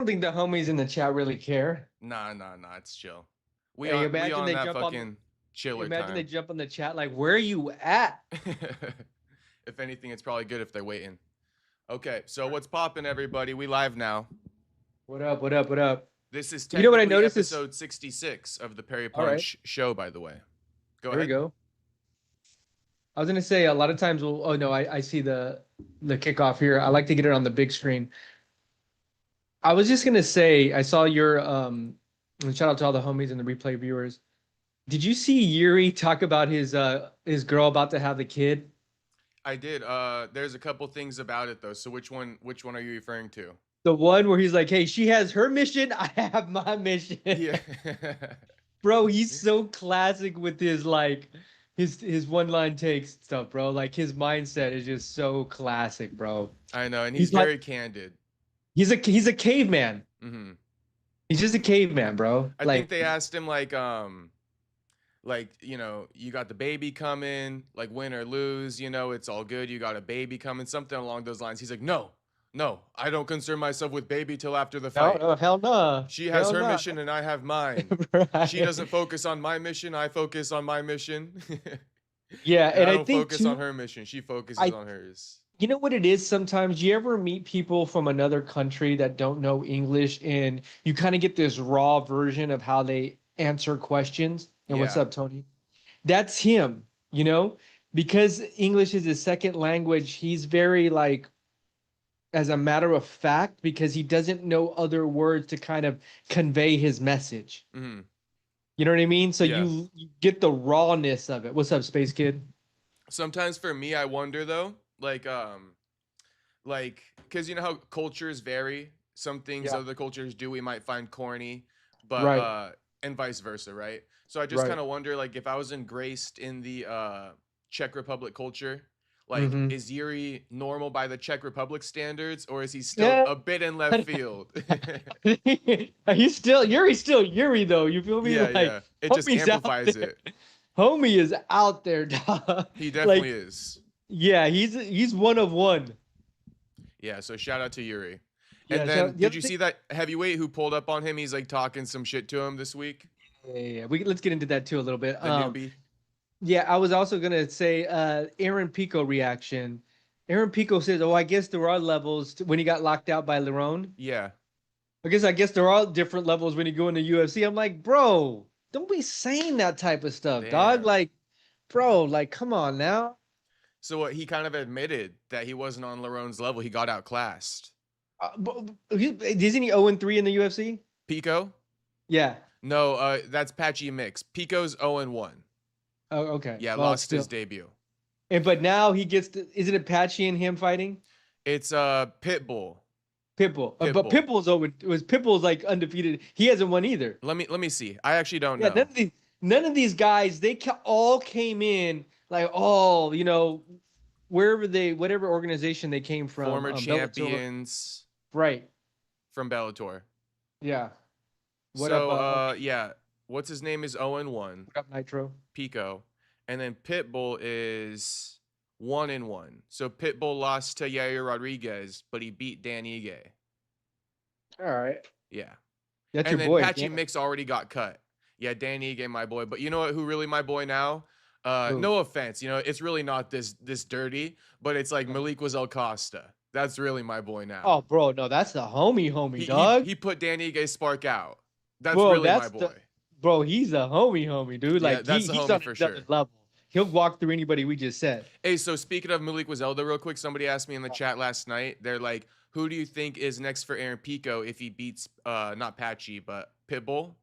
don't think the homies in the chat really care. Nah, it's chill. We Hey, on we imagine on they that jump on. fucking chiller Imagine they time. jump on the chat like, "Where are you at?" If anything, it's probably good if they're waiting. Okay, so what's poppin', everybody? We live now. What up? What up? What up? This is You know what I technically noticed is. episode 66 of the Perry All right, Punch show, by the way. Go here we ahead. go. I was gonna say a lot of times. We'll, oh no, I see the kickoff here. I like to get it on the big screen. I was just gonna say I saw your and shout out to all the homies and the replay viewers. Did you see Yuri talk about his girl about to have the kid? I did. There's a couple things about it though. So which one are you referring to? The one where he's like, "Hey, she has her mission, I have my mission." Yeah. Bro, he's so classic with his like his one line takes stuff, bro. Like his mindset is just so classic, bro. I know, and he's He's like very candid. he's a caveman. Hmm. He's just a caveman, bro. I think Like they asked him like you got the baby coming, like win or lose, it's all good. You got a baby coming, something along those lines. He's like, no, I don't concern myself with baby till after the no, fight. no, hell no. She has Hell her no. mission and I have mine. She Right. doesn't focus on my mission. I focus on my mission. Yeah, And and I I don't think focus on too, her mission. She focuses I on hers. you know what it is sometimes you ever meet people from another country that don't know English and you kind of get this raw version of how they answer questions. And what's Yeah. up, Tony? That's him, you know, because English is his second language. He's very like, as a matter of fact, because he doesn't know other words to kind of convey his message. Hmm. You know what I mean? So Yeah. you get the rawness of it. What's up, Space Kid? Sometimes for me, I wonder though, like because you know how cultures vary. Some things Yeah. other cultures do we might find corny, but Right. and vice versa, right? So I just Right. kind of wonder, like, if I was engraced in the Czech Republic culture, like, Mm-hmm. is Yuri normal by the Czech Republic standards, or is he still Yeah. a bit in left field? Yuri's still Yuri though. You feel me? Yeah, Like yeah, it just homie's out amplifies there. it. Homie is out there, dog. He definitely Like, is. yeah, he's one of one. Yeah, so shout out to Yuri. And Yeah. So then, the did other you thing, see that heavyweight who pulled up on him? He's like talking some shit to him this week. yeah. Let's get into that too a little bit. The newbie. Yeah, I was also gonna say, Aaron Pico reaction. Aaron Pico says, "Oh, I guess there are levels when he got locked out by Lerone. Yeah. I guess there are different levels when you go into UFC." I'm like, bro, don't be saying that type of stuff, dog. Damn. Like, bro, like, come on now. So what? He kind of admitted that he wasn't on Larone's level. He got outclassed. Isn't he 0-3 in the UFC? Pico? Yeah. No, that's Patchy Mix. Pico's 0-1. Oh, okay. Yeah, Well, lost his still. debut. But now he gets to, isn't it Patchy and him fighting? It's Pitbull. Pitbull. But Pitbull. Pitbull's like undefeated. He hasn't won either. Let me see. I actually don't Yeah, know. none of these guys, all came in like, oh, whatever organization they came from, Former Bellator. champions Right. from Bellator. Yeah. What So up? yeah, what's his name is 0-1. What up, Nitro? Pico. And then Pitbull is 1-1. So Pitbull lost to Yair Rodriguez, but he beat Dan Ige. All right. Yeah. That's And your then boy. Patchy Dan. Mix already got cut. Yeah, Dan Ige, my boy. But you know what? Who really my boy now? Who? No offense. It's really not this dirty, but it's like Malik Wazel Costa. That's really my boy now. Oh, bro, no, that's the homie, He dog. he put Dan Ige's spark out. That's Bro, really my boy. bro, he's a homie, dude. Yeah, Like that's the he's homie on for another sure. level. He'll walk through anybody we just said. Hey, so speaking of Malik Wazelda, real quick, somebody asked me in the chat last night. They're like, "Who do you think is next for Aaron Pico if he beats not Patchy but Pitbull?"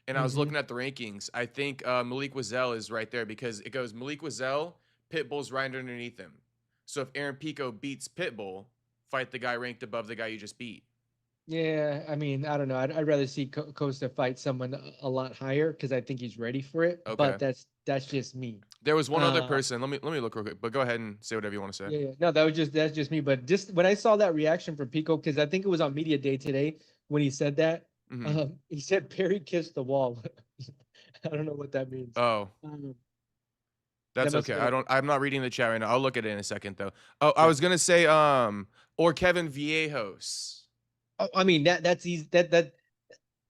And I was looking at the rankings. I think Malik Wazel is right there because it goes Malik Wazel, Pitbull's right underneath him. So if Aaron Pico beats Pitbull, fight the guy ranked above the guy you just beat. Yeah, I mean, I don't know. I'd rather see Costa fight someone a lot higher because I think he's ready for it. Okay. But that's just me. There was one other person. Let me look real quick. But go ahead and say whatever you want to say. Yeah. No, that's just me. But just when I saw that reaction from Pico, because I think it was on Media Day today when he said that, he said Perry kissed the wall. I don't know what that means. Oh. That's okay. I'm not reading the chat right now. I'll look at it in a second though. Oh, I was gonna say or Kevin Viejos. I mean, that's easy. That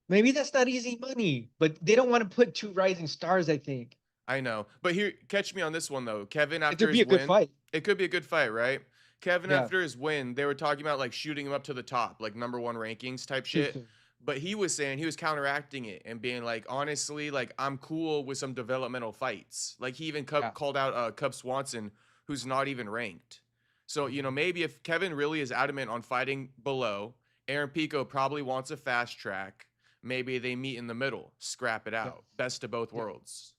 maybe that's not easy money, but they don't want to put two rising stars, I think. I know. But here, catch me on this one though. Kevin, It after could be his a good win, fight. it could be a good fight, right? Kevin, Yeah. after his win, they were talking about like shooting him up to the top, like #1 rankings type Too shit. soon. But he was saying he was counteracting it and being like, honestly, like I'm cool with some developmental fights. Like he even Yeah. called out Cub Swanson, who's not even ranked. So, you know, Mhm. maybe if Kevin really is adamant on fighting below, Aaron Pico probably wants a fast track. Maybe they meet in the middle, scrap it Yeah. out. Best of both Yeah. worlds.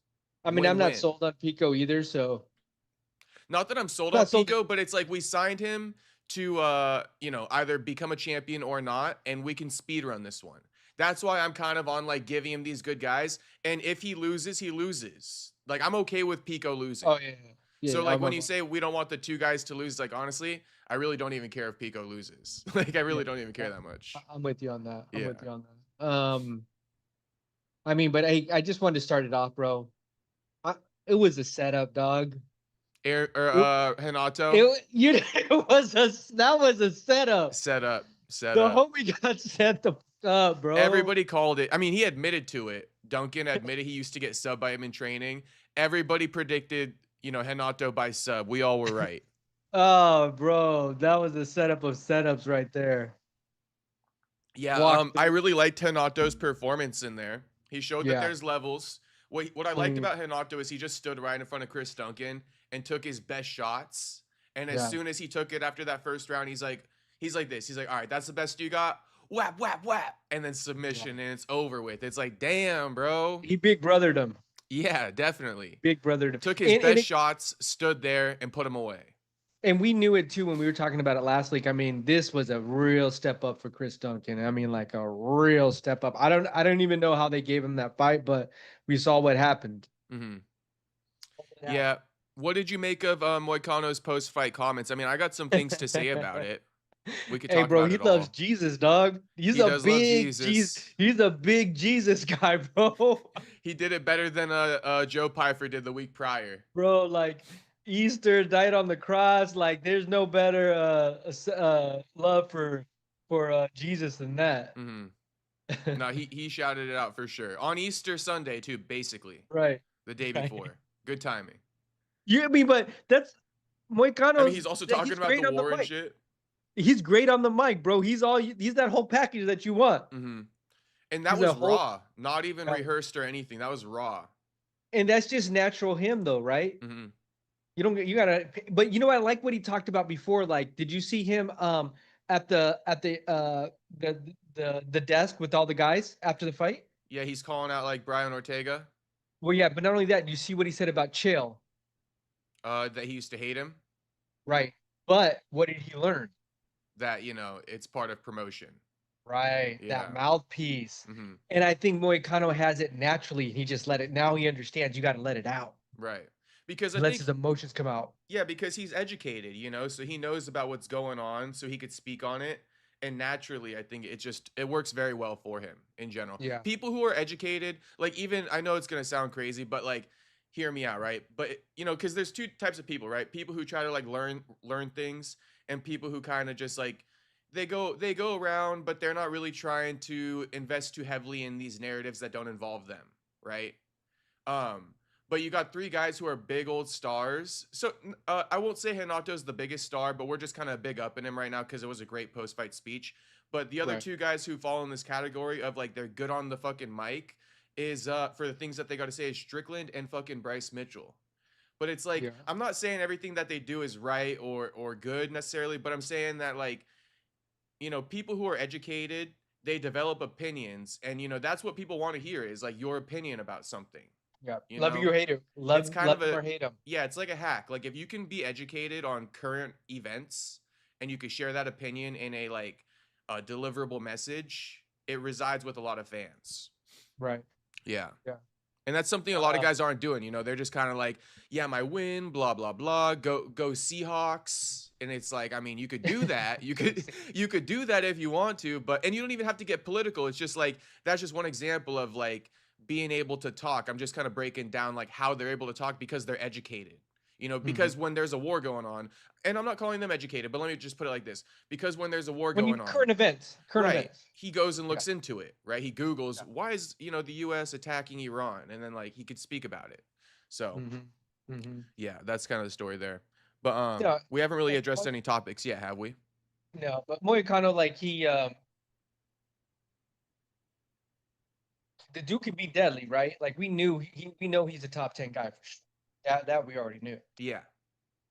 I mean, I'm not Win-win. sold on Pico either, so Not that I'm sold I'm on not sold. Pico, but it's like we signed him to you know, either become a champion or not, and we can speed run this one. That's why I'm kind of on like giving him these good guys. And if he loses, he loses. Like I'm okay with Pico losing. Oh yeah, yeah. So Yeah, like when you say we don't want the two guys to lose, like honestly, I really don't even care if Pico loses. Like I yeah, really don't even yeah. care that much. I'm with you on that. I'm Yeah. with you on that. I mean, but I just wanted to start it off, bro. I, it was a setup, dog. It, Renato it was that was a setup. set The up. homie got set the up, bro. Everybody called it. I mean, he admitted to it. Duncan admitted he used to get sub by him in training. Everybody predicted, you know, Renato by sub. We all were right. Oh, bro, that was a setup of setups right there. Yeah, Walk I through. really liked Renato's performance in there. He showed that Yeah, there's levels. What I liked clean. about Renato is he just stood right in front of Chris Duncan and took his best shots. And as Yeah, soon as he took it after that first round, he's like this. He's like, all right, that's the best you got. Whap, whap, whap. And then yeah. submission and it's over with. It's like, damn, bro. He big brothered him. Yeah, definitely. Big brothered him. Took his And best shots, stood there, and put him away. and we knew it too when we were talking about it last week. I mean, this was a real step up for Chris Duncan. I mean, like a real step up. I don't even know how they gave him that fight, but we saw what happened. Hmm. Yeah. Yeah. What did you make of Moicano's post-fight comments? I mean, I got some things to say about it. We could Hey, talk bro, about he it loves all. Jesus, dog. He's He a does love big Jesus. Jesus. He's a big Jesus guy, bro. He did it better than Joe Pfeiffer did the week prior. Bro, like Easter died on the cross. Like, there's no better love for Jesus than that. Hmm. No, he shouted it out for sure on Easter Sunday too. Basically, Right. the day Right. before. Good timing. You I mean, but that's I mean, Moicano's. he's also talking He's about the great on the war and mic. shit. He's great on the mic, bro. He's that whole package that you want. Hmm. And that He's a was whole raw, not even right. rehearsed or anything. That was raw. And that's just natural him though, right? Hmm. You gotta, but you know, I like what he talked about before. Like, did you see him at the desk with all the guys after the fight? Yeah, he's calling out like Brian Ortega, Well, yeah, but not only that, you see what he said about Chill, that he used to hate him. right? But what did he learn? That you know it's part of promotion. Right, that Yeah. mouthpiece. Hmm. And I think Moicano has it naturally. He just let it. Now he understands. You got to let it out. Right. Because He I lets think his emotions come out. yeah, because he's educated, you know, so he knows about what's going on, so he could speak on it. And naturally, I think it works very well for him in general. Yeah. People who are educated, like even I know it's gonna sound crazy, but like hear me out, right? But you know, because there's two types of people, right? People who try to like learn things, and people who kind of just like they go around, but they're not really trying to invest too heavily in these narratives that don't involve them, right? Um, but you got three guys who are big old stars. So I won't say Hinato's the biggest star, but we're just kind of big up in him right now because it was a great post fight speech. But the other Right. two guys who fall in this category of like they're good on the fucking mic is for the things that they got to say is Strickland and fucking Bryce Mitchell. But it's like Yeah. I'm not saying everything that they do is right or good necessarily, but I'm saying that like you know people who are educated they develop opinions and you know that's what people want to hear is like your opinion about something Yeah. you Love you know or hate him. it's Love kind love of him a or hate him. yeah, it's like a hack. Like if you can be educated on current events and you can share that opinion in a like a deliverable message, it resides with a lot of fans. Right. Yeah. Yeah. And that's something a lot of guys aren't doing, you know. They're just kind of like, yeah, my win, blah blah blah. Go Seahawks. And it's like, I mean, you could do that. You could do that if you want to, but and you don't even have to get political. It's just like that's just one example of like being able to talk. I'm just kind of breaking down like how they're able to talk because they're educated. You know, Mm-hmm. because when there's a war going on, and I'm not calling them educated, but let me just put it like this: because when there's a war When you going on, current right, events. he goes and Yeah. looks into it, right? He Googles Yeah. why is the U.S. attacking Iran, and then like he could speak about it. So Mm-hmm. Mm-hmm. yeah, that's kind of the story there. But No, we haven't really like, addressed any topics yet, have we? no, but Moicano, like the dude could be deadly, right? Like we know he's a top 10 guy for sure. That we already knew. Yeah,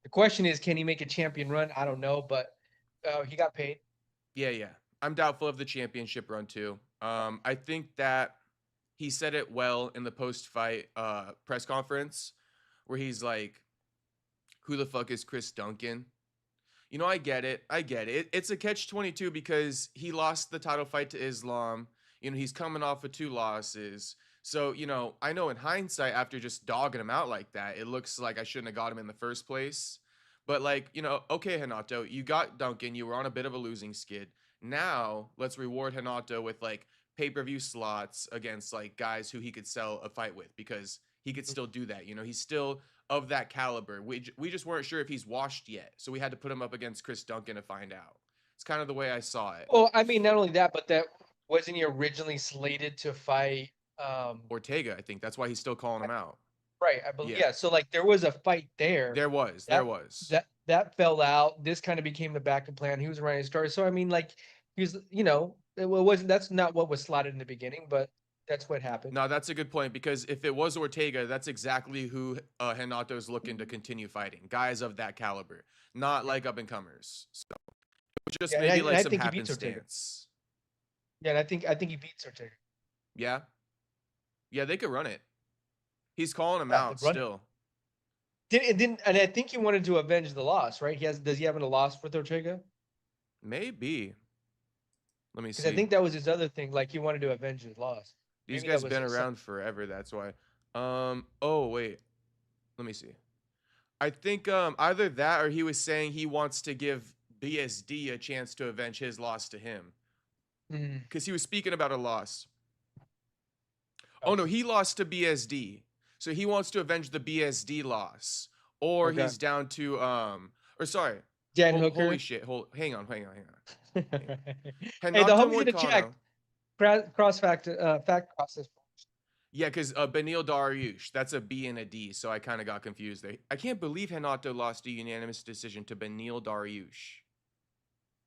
The question is, can he make a champion run? I don't know, but he got paid. yeah. I'm doubtful of the championship run too. I think that he said it well in the post-fight press conference where he's like, "Who the fuck is Chris Duncan?" You know, I get it. I get it. It's a catch-22 because he lost the title fight to Islam. You know, he's coming off of 2 losses. So, you know, I know in hindsight, after just dogging him out like that, it looks like I shouldn't have got him in the first place. But, like, you know, okay, Hanato, you got Duncan. You were on a bit of a losing skid. Now, let's reward Hanato with, like, pay-per-view slots against, like, guys who he could sell a fight with because he could still do that. You know, he's still of that caliber. We just weren't sure if he's washed yet, so we had to put him up against Chris Duncan to find out. It's kind of the way I saw it. Well, I mean, not only that, but that wasn't he originally slated to fight? Ortega, I think that's why he's still calling him out. Right, I believe. Yeah, Yeah, so like there was a fight there. there That was. that fell out. This kind of became the backup plan. He was running his story. So I mean, like he was, it wasn't. That's not what was slotted in the beginning, but that's what happened. No, that's a good point because if it was Ortega, that's exactly who Henato's looking to continue fighting. Guys of that caliber, not like up and comers. So it was just Yeah, maybe and like I some think he beats Ortega. happenstance. Yeah, and I think he beats Ortega. Yeah, yeah, they could run it. He's calling him Yeah, out they'd run it. still. Didn't, and I think he wanted to avenge the loss, right? Does he have a loss with Ortega? Maybe. Let me Because I see. think that was his other thing. Like he wanted to avenge his loss. These Maybe that guys was been around forever, that's why. Oh wait. Let me see. I think either that or he was saying he wants to give BSD a chance to avenge his loss to him. Mm, Cuz he was speaking about a loss. Oh no, gotcha. he lost to BSD. So he wants to avenge the BSD loss. Or Okay. he's down to or sorry. Dan Holy Hooker. shit. Hang on. Hang on. Hey, the Renato homie's gonna check. Moicano. Cross fact fact process. Yeah, because Benil Dariush, that's a B and a D, so I kind of got confused there. I can't believe Renato lost a unanimous decision to Benil Dariush.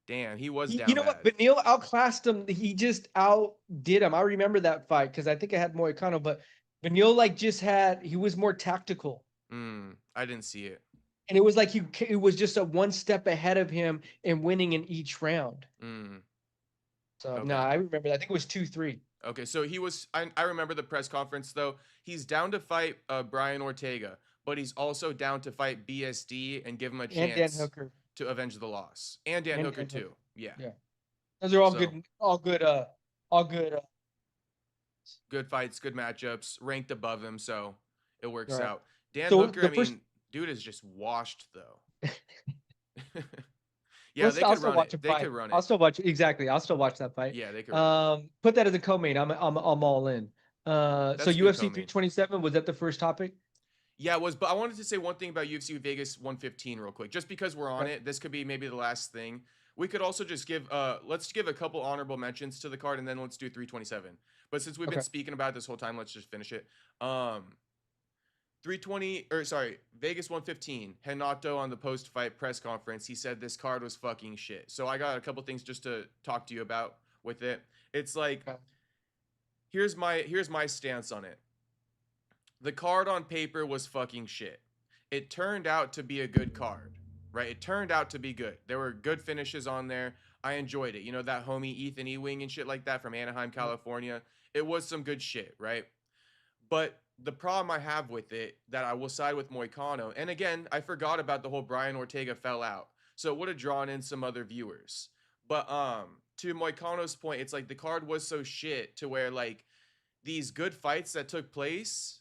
Damn, he was You down know what? bad. But Neil outclassed him. He just outdid him. I remember that fight because I think I had Moicano, but Benil like he was more tactical. I didn't see it. And it was like it was just a one step ahead of him in winning in each round. Mm, So no, okay. I remember that. I think it was 2-3. Okay, so I remember the press conference though. He's down to fight Brian Ortega, but he's also down to fight BSD and give him a And Dan chance Hooker. to avenge the loss. And Dan And Hooker Dan Hooker. too. Yeah. Yeah. Those are So all good, all good. good fights, good matchups, ranked above him, so it All works right. out. Dan So Hooker, the I first, mean, dude is just washed though. Yeah, let's they I'll could still run it. watch a They fight. could run I'll it. still watch exactly. I'll still watch that fight. Yeah, they could run it. Put that as a co-main. I'm all in. So That's a good UFC co-main. 327 was that the first topic? Yeah, it was, but I wanted to say one thing about UFC Vegas 115 real quick. Just because we're on Okay. it, this could be maybe the last thing. We could also just give let's give a couple honorable mentions to the card and then let's do 327. But since we've been Okay. speaking about it this whole time, let's just finish it. 320 or sorry, Vegas 115. Renato on the post-fight press conference, he said this card was fucking shit. So I got a couple things just to talk to you about with it. It's like Okay. here's my stance on it. The card on paper was fucking shit. It turned out to be a good card, right? It turned out to be good. There were good finishes on there. I enjoyed it. You know, that homie Ethan Ewing and shit like that from Anaheim, California. It was some good shit, right? But the problem I have with it that I will side with Moicano, and again, I forgot about the whole Brian Ortega fell out. So it would have drawn in some other viewers. But to Moicano's point, it's like the card was so shit to where like these good fights that took place,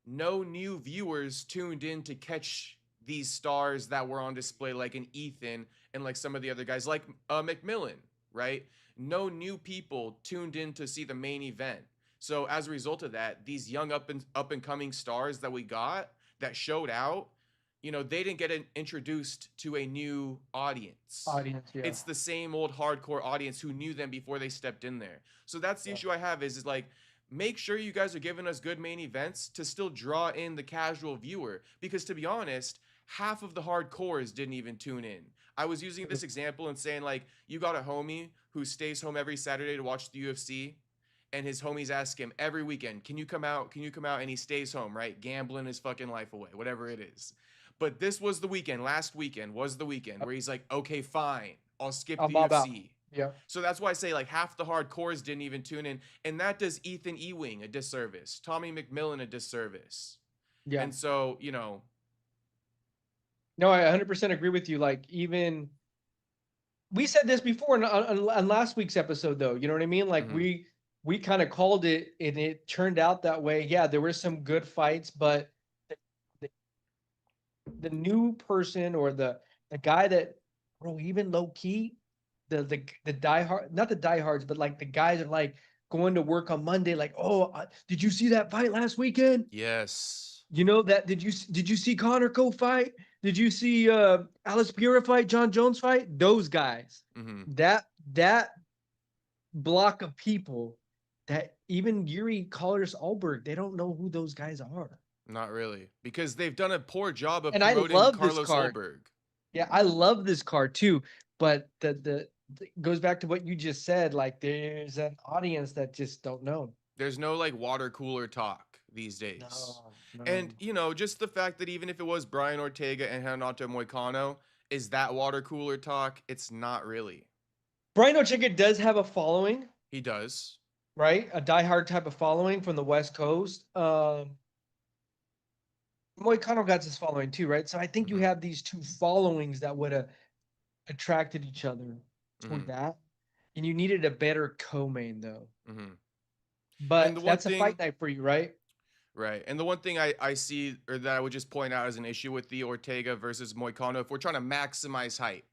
no new viewers tuned in to catch these stars that were on display, like an Ethan and like some of the other guys, like McMillan, right? No new people tuned in to see the main event. So as a result of that, these young up and coming stars that we got that showed out, you know, they didn't get introduced to a new audience. Audience, yeah. It's the same old hardcore audience who knew them before they stepped in there. So that's the Yeah. issue I have is like, make sure you guys are giving us good main events to still draw in the casual viewer. Because to be honest, half of the hardcores didn't even tune in. I was using this example and saying, like, you got a homie who stays home every Saturday to watch the UFC, and his homies ask him every weekend, can you come out? Can you come out? And he stays home, right? Gambling his fucking life away, whatever it is. But this was the weekend, last weekend was the weekend where he's like, okay, fine, I'll skip I'll the bob out. UFC. Yeah. So that's why I say like half the hardcores didn't even tune in. And that does Ethan Ewing a disservice, Tommy McMillan a disservice. Yeah. And so, you know. No, I 100% agree with you. Like, even we said this before on last week's episode, though. You know what I mean? Like, we kind of called it, and it turned out that way. Yeah, there were some good fights, but the new person or the guy that, bro, even low key, the diehard, not the diehards, but like the guys are like going to work on Monday, like, oh, did you see that fight last weekend? Yes. You know that? Did you see Conor Co fight? Did you see Alice Pereira fight? John Jones fight? Those guys. That block of people, that even Yuri, Carlos, Ulberg, they don't know who those guys are. Not really, because they've done a poor job of And I promoting love this Carlos card. Ulberg. Yeah, I love this card too, but the goes back to what you just said. Like, there's an audience that just don't know. There's no like water cooler talk these days. No. And, you know, just the fact that even if it was Brian Ortega and Renato Moicano, is that water cooler talk? It's not really. Brian Ortega does have a following. He does. Right? A diehard type of following from the West Coast. Moicano got his following too, right? So I think you have these two followings that would have attracted each other toward that. And you needed a better co-main, though. But that's a fight night for you, right? Right. And the one thing I see, or that I would just point out as an issue with the Ortega versus Moicano, if we're trying to maximize hype,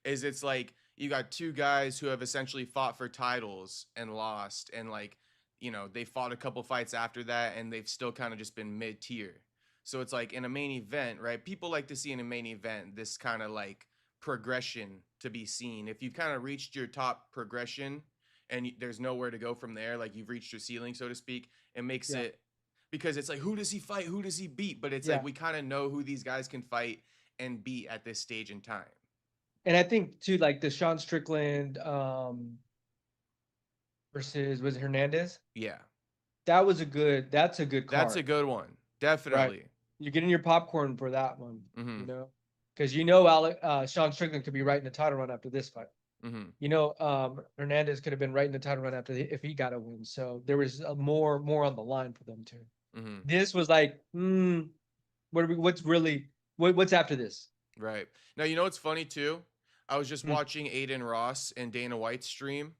is it's like you got two guys who have essentially fought for titles and lost. And like, you know, they fought a couple fights after that and they've still kind of just been mid-tier. So it's like in a main event, right? People like to see in a main event this kind of like progression to be seen. If you've kind of reached your top progression and there's nowhere to go from there, like you've reached your ceiling, so to speak, it makes it, because it's like, who does he fight? Who does he beat? But it's like, we kind of know who these guys can fight and beat at this stage in time. And I think too, like the Sean Strickland versus, was it Hernandez? Yeah. That's a good card. That's a good one. Definitely. Right. You're getting your popcorn for that one, you know? Because you know Sean Strickland could be right in the title run after this fight. You know, Hernandez could have been right in the title run after if he got a win. So there was more on the line for them too. This was like, what's after this? Right. Now, you know what's funny too? I was just watching Aiden Ross and Dana White's stream.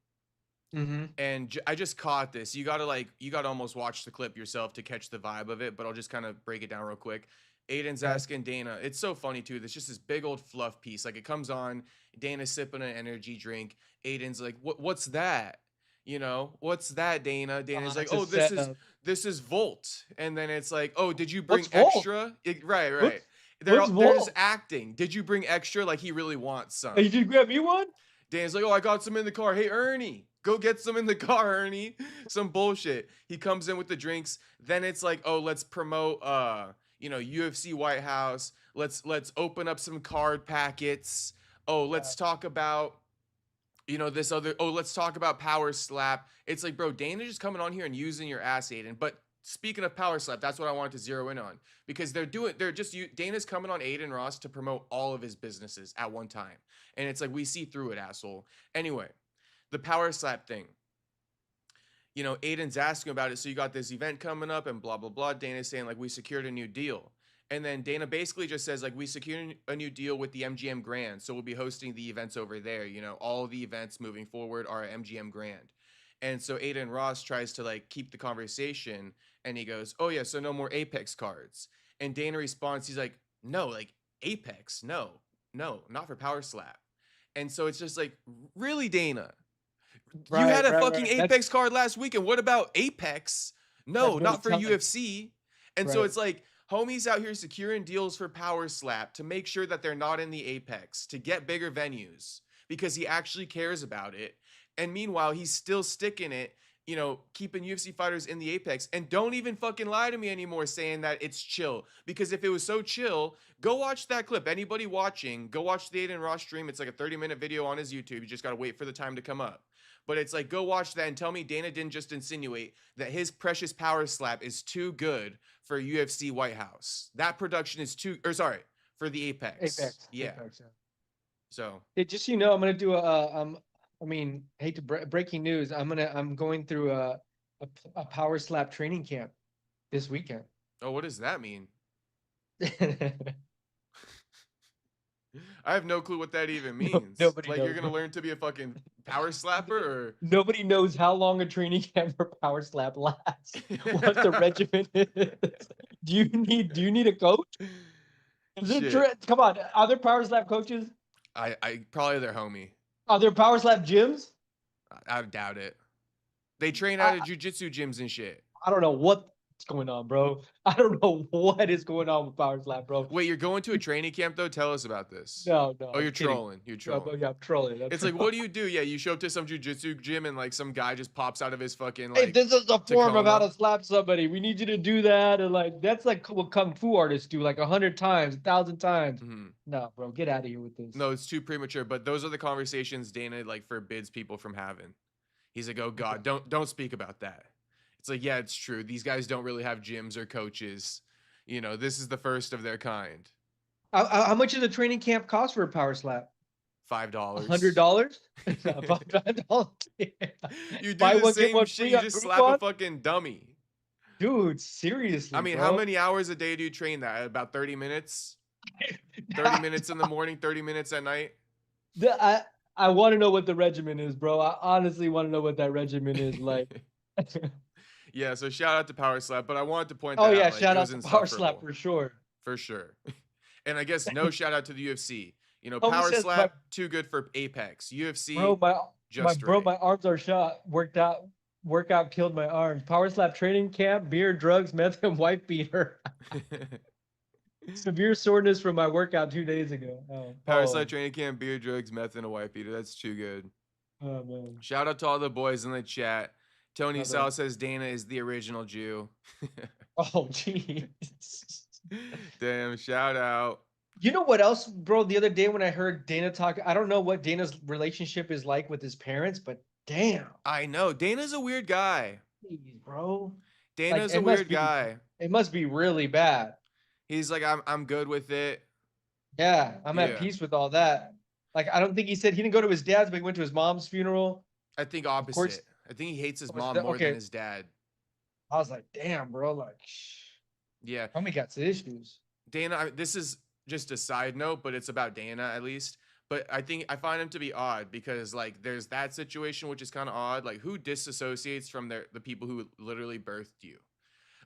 And I just caught this. You gotta almost watch the clip yourself to catch the vibe of it, but I'll just kind of break it down real quick. Aiden's asking Dana, it's so funny too, there's just this big old fluff piece, like it comes on, Dana's sipping an energy drink, Aiden's like, what's that, you know, what's that, Dana's like, oh, this is Volt. And then it's like, oh, did you bring extra? Right. They're just acting. Did you bring extra? Like he really wants some. Hey, did you grab me one? Dana's like, oh, I got some in the car. Hey, Ernie, go get some in the car, Ernie. Some bullshit. He comes in with the drinks. Then it's like, oh, let's promote you know, UFC White House. Let's open up some card packets. Oh, let's talk about, you know, this other, oh, let's talk about Power Slap. It's like, bro, Dana's just coming on here and using your ass, Aiden. But speaking of Power Slap, that's what I wanted to zero in on, because Dana's coming on Aiden Ross to promote all of his businesses at one time. And it's like, we see through it, asshole. Anyway, the Power Slap thing. You know, Aiden's asking about it. So you got this event coming up and blah, blah, blah. Dana's saying like, we secured a new deal. And then Dana basically just says like, we secured a new deal with the MGM Grand. So we'll be hosting the events over there. You know, all the events moving forward are at MGM Grand. And so Aiden Ross tries to like keep the conversation and he goes, oh yeah, so no more Apex cards. And Dana responds, he's like, no, like Apex, no, not for Power Slap. And so it's just like, really, Dana? You had a fucking Apex card last week, and what about Apex? No, not for UFC. And so it's like, Homie's out here securing deals for Power Slap to make sure that they're not in the Apex, to get bigger venues because he actually cares about it. And meanwhile, he's still sticking it, keeping UFC fighters in the Apex. And don't even fucking lie to me anymore saying that it's chill. Because if it was so chill, go watch that clip. Anybody watching, go watch the Aiden Ross stream. It's like a 30-minute video on his YouTube. You just got to wait for the time to come up. But it's like, go watch that and tell me Dana didn't just insinuate that his precious Power Slap is too good for UFC White House. That production is for the Apex. Yeah. Apex, yeah. So just I'm gonna do hate to breaking news. I'm going through a Power Slap training camp this weekend. Oh, what does that mean? I have no clue what that even means. Nobody like knows, you're gonna learn to be a fucking power slapper, or nobody knows how long a training camp for Power Slap lasts. What the regimen is. Do you need a coach? Come on, are there Power Slap coaches? I probably their homie. Are there Power Slap gyms? I doubt it. They train out of jujitsu gyms and shit. I don't know what's going on, bro. I don't know what is going on with Power Slap, bro. Wait, you're going to a training camp though? Tell us about this. No. Oh, you're trolling. You're trolling. Yeah, I'm trolling. It's like, what do you do? Yeah, you show up to some jujitsu gym and like some guy just pops out of his fucking Hey, this is a form of how Tacoma. to slap somebody. We need you to do that, and like that's like what kung fu artists do, like 100 times, 1,000 times. Mm-hmm. No, bro, get out of here with this. No, it's too premature. But those are the conversations Dana like forbids people from having. He's like, oh God, don't speak about that. It's like, yeah, it's true. These guys don't really have gyms or coaches. This is the first of their kind. How much does a training camp cost for a Power Slap? $5. $100? $5. You do the same shit. You just slap a fucking dummy. Dude, seriously. I mean, bro. how many hours a day do you train that? About 30 minutes? 30 minutes in the morning, 30 minutes at night? I want to know what the regimen is, bro. I honestly want to know what that regimen is like. Yeah, so shout out to Power Slap, but I wanted to point that out. Oh, yeah, like, shout out to Power Slap for sure. For sure. And I guess no shout out to the UFC. Power Slap, too good for Apex. UFC, my arms are shot. Workout killed my arms. Power Slap training camp, beer, drugs, meth, and wife beater. Severe soreness from my workout 2 days ago. Power Slap training camp, beer, drugs, meth, and a wife beater. That's too good. Oh, man. Shout out to all the boys in the chat. Tony Sal says Dana is the original Jew. Oh, jeez. Damn, shout out. You know what else, bro? The other day when I heard Dana talk, I don't know what Dana's relationship is like with his parents, but damn. I know. Dana's a weird guy. Jeez, bro. Dana's a weird guy. It must be really bad. He's like, I'm good with it. Yeah, I'm at peace with all that. Like, I don't think he didn't go to his dad's, but he went to his mom's funeral. I think opposite. I think he hates his mom more than his dad. I was like, damn, bro. Like, yeah. Homie got some issues. Dana, this is just a side note, but it's about Dana at least. But I find him to be odd because like there's that situation, which is kind of odd. Like who disassociates from the people who literally birthed you?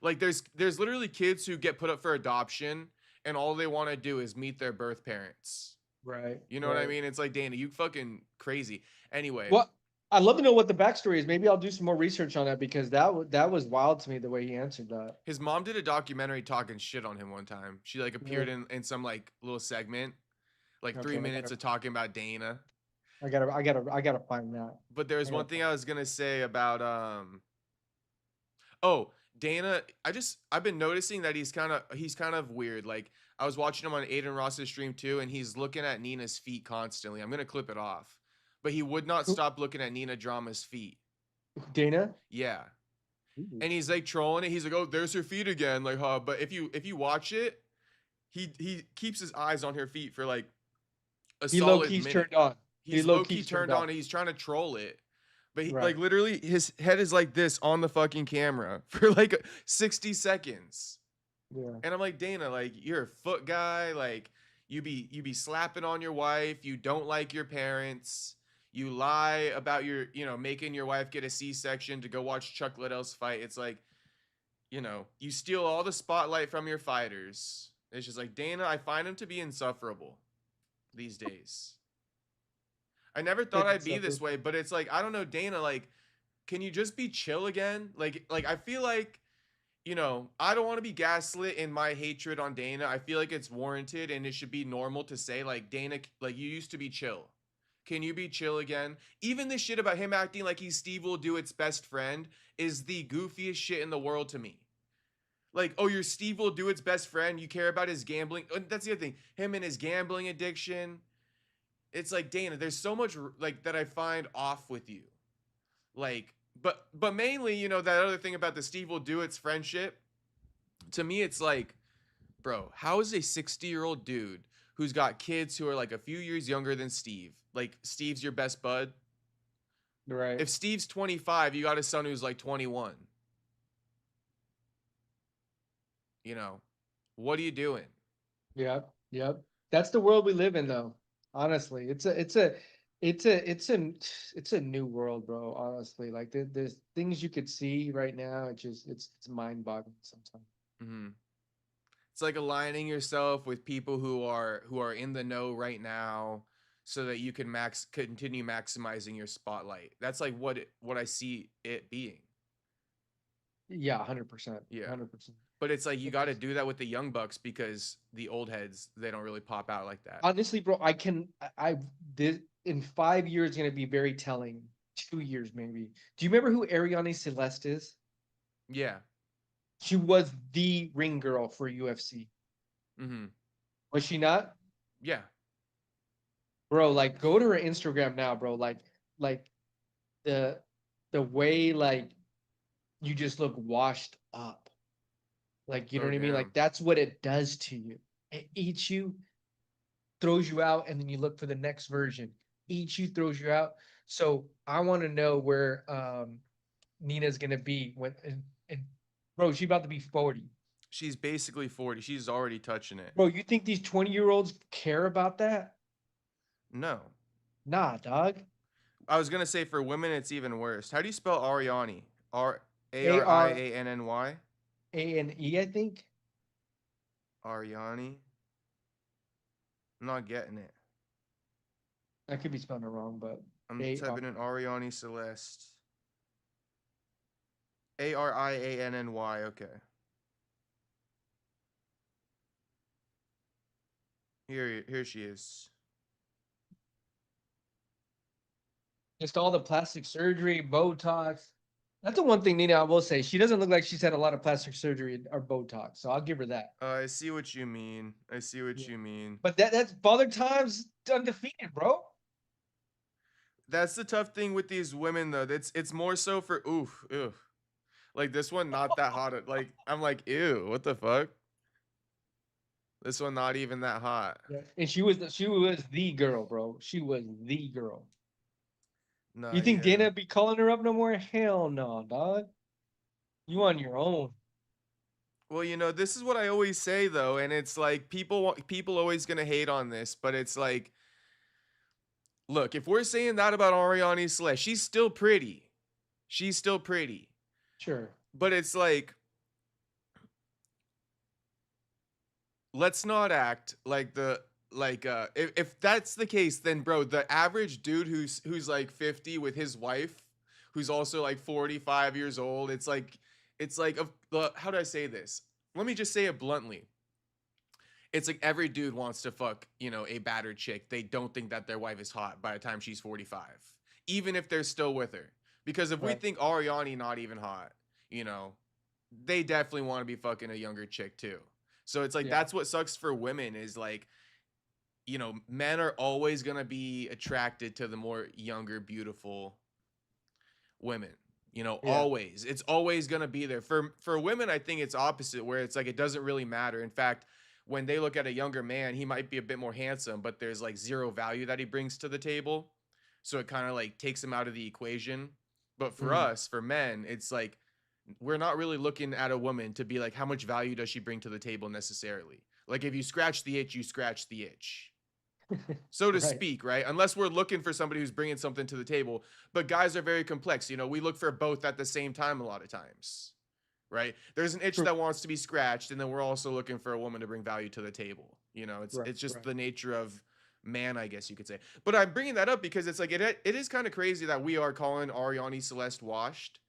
Like there's literally kids who get put up for adoption and all they want to do is meet their birth parents. Right. You know what I mean? It's like, Dana, you fucking crazy. Anyway. Well, I'd love to know what the backstory is. Maybe I'll do some more research on that because that was wild to me the way he answered that. His mom did a documentary talking shit on him one time. She like appeared in some like little segment, like 3 minutes of talking about Dana. I gotta find that. But there's one thing I was gonna say about Dana. I've been noticing that he's kind of weird. Like I was watching him on Aiden Ross's stream too, and he's looking at Nina's feet constantly. I'm gonna clip it off. But he would not stop looking at Nina Drama's feet. Dana? Yeah. Ooh. And he's like trolling it. He's like, oh, there's her feet again. Like, huh? But if you watch it, he keeps his eyes on her feet for like a solid minute. Turned on. He's low-key turned on and he's trying to troll it. But he like literally his head is like this on the fucking camera for like 60 seconds. Yeah. And I'm like, Dana, like you're a foot guy. Like you be slapping on your wife. You don't like your parents. You lie about your, making your wife get a C-section to go watch Chuck Liddell's fight. It's like, you steal all the spotlight from your fighters. It's just like, Dana, I find him to be insufferable these days. I never thought I'd be this way, but it's like, I don't know, Dana, like, can you just be chill again? Like I feel like you know, I don't want to be gaslit in my hatred on Dana. I feel like it's warranted and it should be normal to say, like, Dana, like, you used to be chill. Can you be chill again? Even this shit about him acting like he's Steve Will Do It's best friend is the goofiest shit in the world to me. Like, oh, you're Steve Will Do It's best friend. You care about his gambling. That's the other thing. Him and his gambling addiction. It's like, Dana, there's so much like that I find off with you. Like, but mainly, you know, that other thing about the Steve Will Do It's friendship. To me, it's like, bro, how is a 60-year-old dude who's got kids who are like a few years younger than Steve, like Steve's your best bud? Right. If Steve's 25, you got a son who's like 21. You know, what are you doing? Yep. Yep. That's the world we live in, though. Honestly, it's a new world, bro. Honestly, like there's things you could see right now. It's mind-boggling sometimes. Mm-hmm. It's like aligning yourself with people who are in the know right now so that you can continue maximizing your spotlight. That's like what I see it being. Yeah, 100%, Yeah. 100%. But it's like you It got to just do that with the young bucks because the old heads, they don't really pop out like that. honestly, bro, I did in 5 years gonna be very telling. 2 years maybe. Do you remember who Ariane Celeste is? Yeah. She was the ring girl for UFC. Mhm. Was she not? Yeah. Bro, like go to her Instagram now, bro. Like the the way like you just look washed up. Like you know Oh what I mean? damn. Like that's what it does to you. It eats you, throws you out, and then you look for the next version. Eats you, throws you out. So I want to know where Nina's gonna be and bro, she's about to be 40. She's basically 40. She's already touching it. Bro, you think these 20-year-olds care about that? No. Nah, dog. I was going to say for women it's even worse. How do you spell Ariani? R A A R I R A N N Y? A N E, I think. Ariani? I'm not getting it. I could be spelling it wrong, but I'm A R. typing in Ariani Celeste. Arianny. Okay. Here she is. Just all the plastic surgery, Botox. That's the one thing, Nina, I will say. She doesn't look like she's had a lot of plastic surgery or Botox, so I'll give her that. I see what you mean. I see what Yeah. you mean. But that's Father Time's undefeated, bro. That's the tough thing with these women though. It's more so for oof, oof. Like this one not that hot. Like I'm like, ew, what the fuck? This one not even that hot. Yeah. And she was the girl, bro. She was the girl. Nah, You think yeah. Dana be calling her up no more? Hell no, dog. You on your own. Well, you know, this is what I always say though, and it's like people always gonna hate on this, but it's like, look, if we're saying that about Ariane Celeste, she's still pretty. She's still pretty. Sure. But it's like, let's not act like if that's the case, then bro, the average dude who's like 50 with his wife, who's also like 45 years old, it's like of the how do I say this? Let me just say it bluntly. It's like every dude wants to fuck, you know, a battered chick. They don't think that their wife is hot by the time she's 45, even if they're still with her. Because if we Right. think Ariani not even hot, you know, they definitely want to be fucking a younger chick too. So it's like Yeah. that's what sucks for women is like, you know, men are always gonna be attracted to the more younger, beautiful women. You know, Yeah. always. It's always gonna be there. For women, I think it's opposite, where it's like it doesn't really matter. In fact, when they look at a younger man, he might be a bit more handsome, but there's like zero value that he brings to the table. So it kind of like takes him out of the equation. But for Mm. us, for men, it's like we're not really looking at a woman to be like how much value does she bring to the table necessarily. Like if you scratch the itch, you scratch the itch, so to Right. speak, right? Unless we're looking for somebody who's bringing something to the table. But guys are very complex. You know, we look for both at the same time a lot of times, right? There's an itch True. that wants to be scratched, and then we're also looking for a woman to bring value to the table. You know, it's Right. it's just Right. the nature of man, I guess you could say. But I'm bringing that up because it's like it is kind of crazy that we are calling Ariane Celeste washed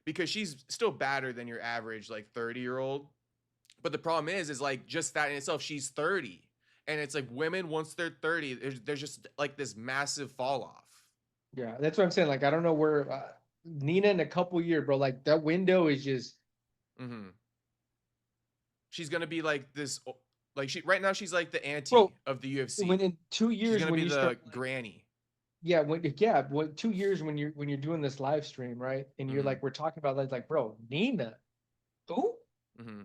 because she's still badder than your average like 30-year-old. But the problem is like just that in itself, she's 30. And it's like women, once they're 30, there's just like this massive fall off. Yeah, that's what I'm saying. Like, I don't know where Nina in a couple years, bro. Like that window is just. Mm-hmm. She's gonna be like this, like she right now she's like the Bro, auntie of the UFC. when in 2 She's years gonna when be you the start, like, granny. yeah, when 2 years when you're doing this live stream, right? And you're Mm-hmm. like, we're talking about like, bro, Nina, who? Mm-hmm.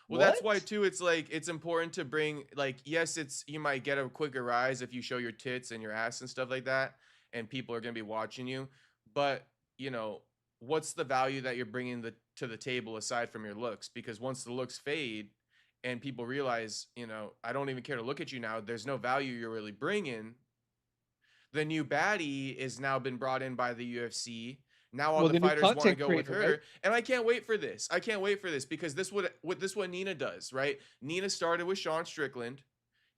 Well, that's why What? too. It's like it's important to bring like yes, it's you might get a quicker rise if you show your tits and your ass and stuff like that, and people are gonna be watching you. But you know, what's the value that you're bringing to the table aside from your looks? Because once the looks fade, and people realize, you know, I don't even care to look at you now. There's no value you're really bringing. The new baddie is now been brought in by the UFC. Now all Well, the the new fighters want to content go with creator, right? her, and I can't wait for this. I can't wait for this because what Nina does, right? Nina started with Sean Strickland.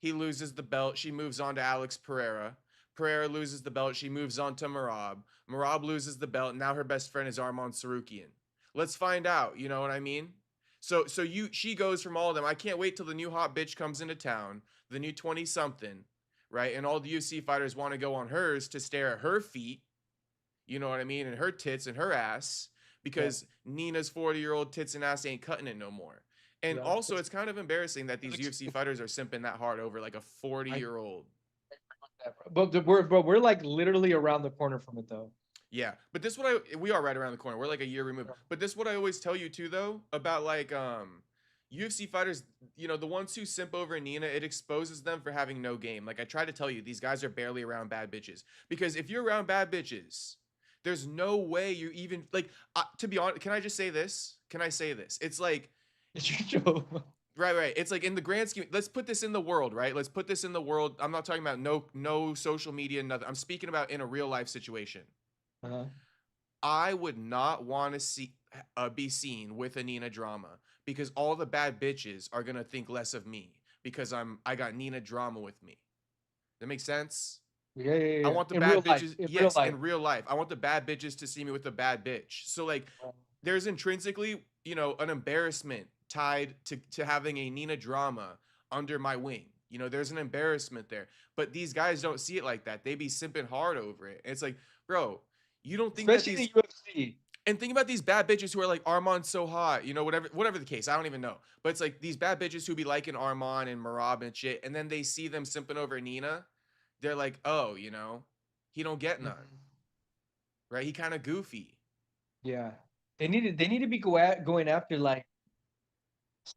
He loses the belt. She moves on to Alex Pereira. Pereira loses the belt. She moves on to Marab. Marab loses the belt. Now her best friend is Arman Sarukian. Let's find out. You know what I mean? She goes from all of them. I can't wait till the new hot bitch comes into town, the new 20 something, right? And all the UFC fighters want to go on hers to stare at her feet, you know what I mean, and her tits and her ass, Yeah, because Nina's 40-year-old tits and ass ain't cutting it no more. And yeah. also, it's kind of embarrassing that these It's- UFC fighters are simping that hard over like a I, 40-year-old. but we're like literally around the corner from it though. Yeah, but this what we are right around the corner. We're like a year removed. But this what I always tell you too though about like UFC fighters, you know, the ones who simp over Nina, it exposes them for having no game. Like I try to tell you, these guys are barely around bad bitches. Because if you're around bad bitches, there's no way you even like to be honest, can I just say this? Can I say this? It's like It's your show. right. It's like in the grand scheme, let's put this in the world, right? Let's put this in the world. I'm not talking about no social media, nothing. I'm speaking about in a real life situation. Uh-huh. I would not want to be seen with a Nina drama because all the bad bitches are gonna think less of me because I got Nina drama with me. That makes sense? Yeah, yeah, I yeah. want the In real bad life, bitches. in real Yes, life. in real life. I want the bad bitches to see me with a bad bitch. So like there's intrinsically, you know, an embarrassment tied to having a Nina drama under my wing. You know, there's an embarrassment there. But these guys don't see it like that. They be simping hard over it. And it's like, bro, you don't think that Especially these the UFC. and think about these bad bitches who are like Arman's so hot, you know, whatever the case. I don't even know. But it's like these bad bitches who be liking Arman and Marab and shit, and then they see them simping over Nina. They're like, oh, you know, he don't get none. Mhm. Right? He kind of goofy. Yeah, they need to be going after like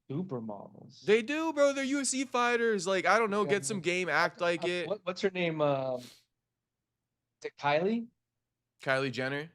supermodels. They do, bro. They're UFC fighters. Like, I don't know, Yeah, get some game, act like it. what's her name? Is it Kylie? Kylie Jenner.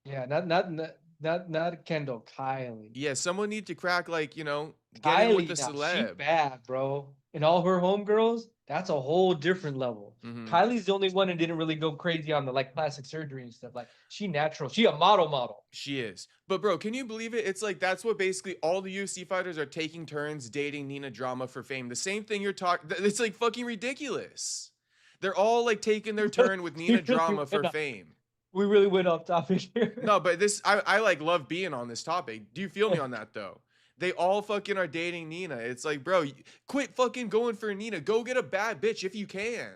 Yeah, not Kendall. Kylie. Yeah, someone need to crack, like, you know, get in with the Kylie now, she celeb. bad, bro. And all her homegirls, that's a whole different level. Hmm. Kylie's the only one who didn't really go crazy on the like plastic surgery and stuff. Like she natural. She a model. She is. But bro, can you believe it? It's like that's what basically all the UFC fighters are taking turns dating Nina drama for fame. The same thing you're talking, it's like fucking ridiculous. They're all like taking their turn with Nina drama for fame. We really went off topic here. No, but this I like love being on this topic. Do you feel me on that though? They all fucking are dating Nina. It's like, bro, quit fucking going for Nina. Go get a bad bitch if you can.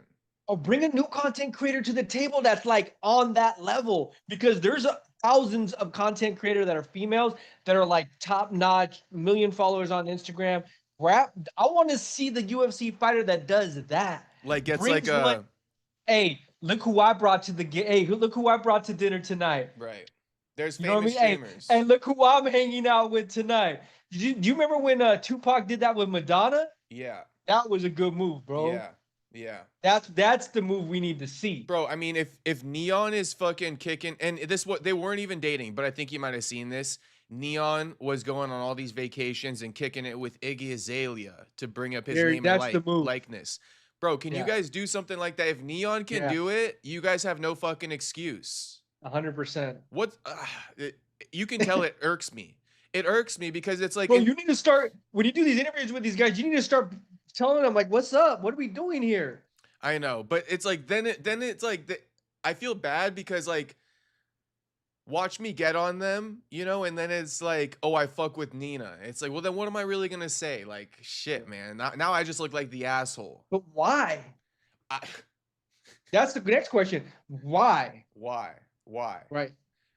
Oh, bring a new content creator to the table that's like on that level because there's thousands of content creators that are females that are like top notch, million followers on Instagram. I want to see the UFC fighter that does that. Like gets Brings like a one, hey, look who I brought to look who I brought to dinner tonight. right. There's You know what I famous mean? streamers. Hey, look who I'm hanging out with tonight. Do you remember when Tupac did that with Madonna? Yeah. That was a good move, bro. Yeah. Yeah. That's the move we need to see. Bro, I mean, if Neon is fucking kicking, and this what they weren't even dating, but I think you might have seen this. Neon was going on all these vacations and kicking it with Iggy Azalea to bring up his name That's and the move. likeness. Bro, can you guys do something like that? If Neon can do it, you guys have no fucking excuse. 100%. What you can tell it irks me. It irks me because it's like, bro, you need to start when you do these interviews with these guys. You need to start telling them like, "What's up? What are we doing here?" I know, but it's like then it's like I feel bad because like watch me get on them, you know, and then it's like, oh, I fuck with Nina. It's like, well, then what am I really gonna say? Like, shit, man. Now I just look like the asshole. But why? I, That's the next question. Why? why? Why? Right.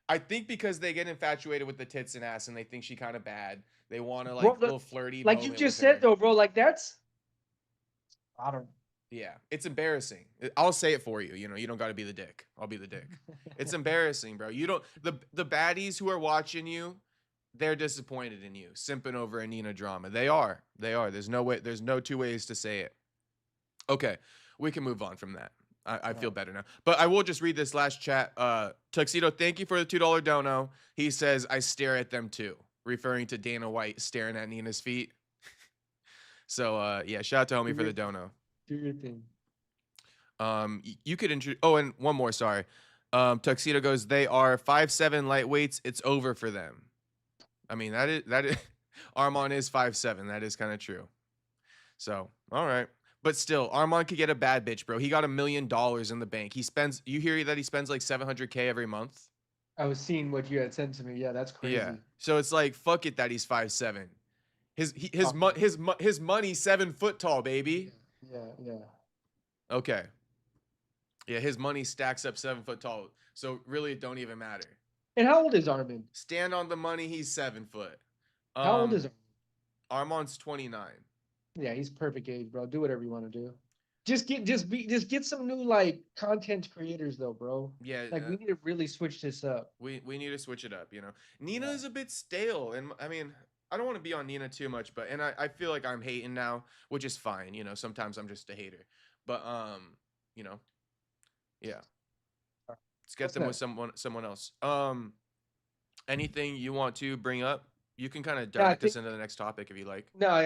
I think because they get infatuated with the tits and ass and they think she kind of bad. They want to Bro, like little flirty like you moment with just said her. though, bro, like that's I don't Yeah, it's embarrassing. I'll say it for you. You know, you don't got to be the dick. I'll be the dick. It's embarrassing, bro. You don't the baddies who are watching you, they're disappointed in you, simping over a Nina drama. They are. They are. There's no way. There's no two ways to say it. Okay, we can move on from that. I feel better now. But I will just read this last chat. Tuxedo, thank you for the $2 dono. He says, I stare at them too, referring to Dana White staring at Nina's feet. So yeah, shout out to homie for the dono. do your thing. You could introduce. Oh, and one more. Sorry. Tuxedo goes. They are 5'7" lightweights. It's over for them. I mean, that is. Armand is 5'7". That is kind of true. So all right, but still, Armand could get a bad bitch, bro. He got $1 million in the bank. He spends. You hear that he spends like 700K every month. I was seeing what you had sent to me. Yeah, that's crazy. Yeah. So it's like fuck it that he's 5'7". His money 7 foot tall, baby. Yeah. Okay. Yeah, his money stacks up 7 foot tall. So really, it don't even matter. And how old is Armin? Stand on the money. He's 7 foot. How old is Armin? Armand's 29. Yeah, he's perfect age, bro. Do whatever you want to do. Just get some new like content creators though, bro. Yeah, like we need to really switch this up. We need to switch it up. You know, Nina is a bit stale, and I mean, I don't want to be on Nina too much, but I feel like I'm hating now, which is fine. You know, sometimes I'm just a hater, but you know, yeah. Let's get them with someone else. Anything you want to bring up? You can kind of direct us into the next topic if you like. No,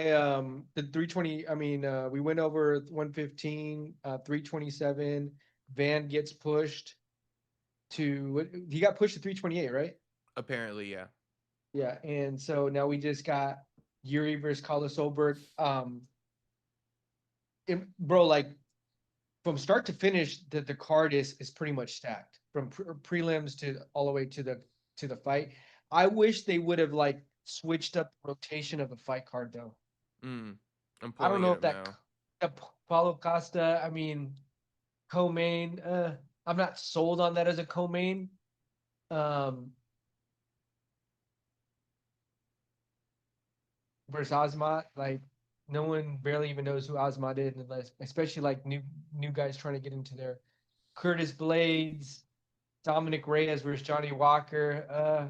the 320. I mean, we went over 115, 327. Van gets pushed to he got pushed to 328, right? Apparently, yeah. Yeah, and so now we just got Yuri versus Carlos Ulberg. Bro, like from start to finish, the card is pretty much stacked from prelims to all the way to the fight. I wish they would have like switched up the rotation of the fight card though. I don't know if that Paulo Costa, I mean, co-main, I'm not sold on that as a co-main. Versus Asmat, like no one barely even knows who Asmat is, unless especially like new guys trying to get into there. Curtis Blades, Dominic Reyes versus Johnny Walker,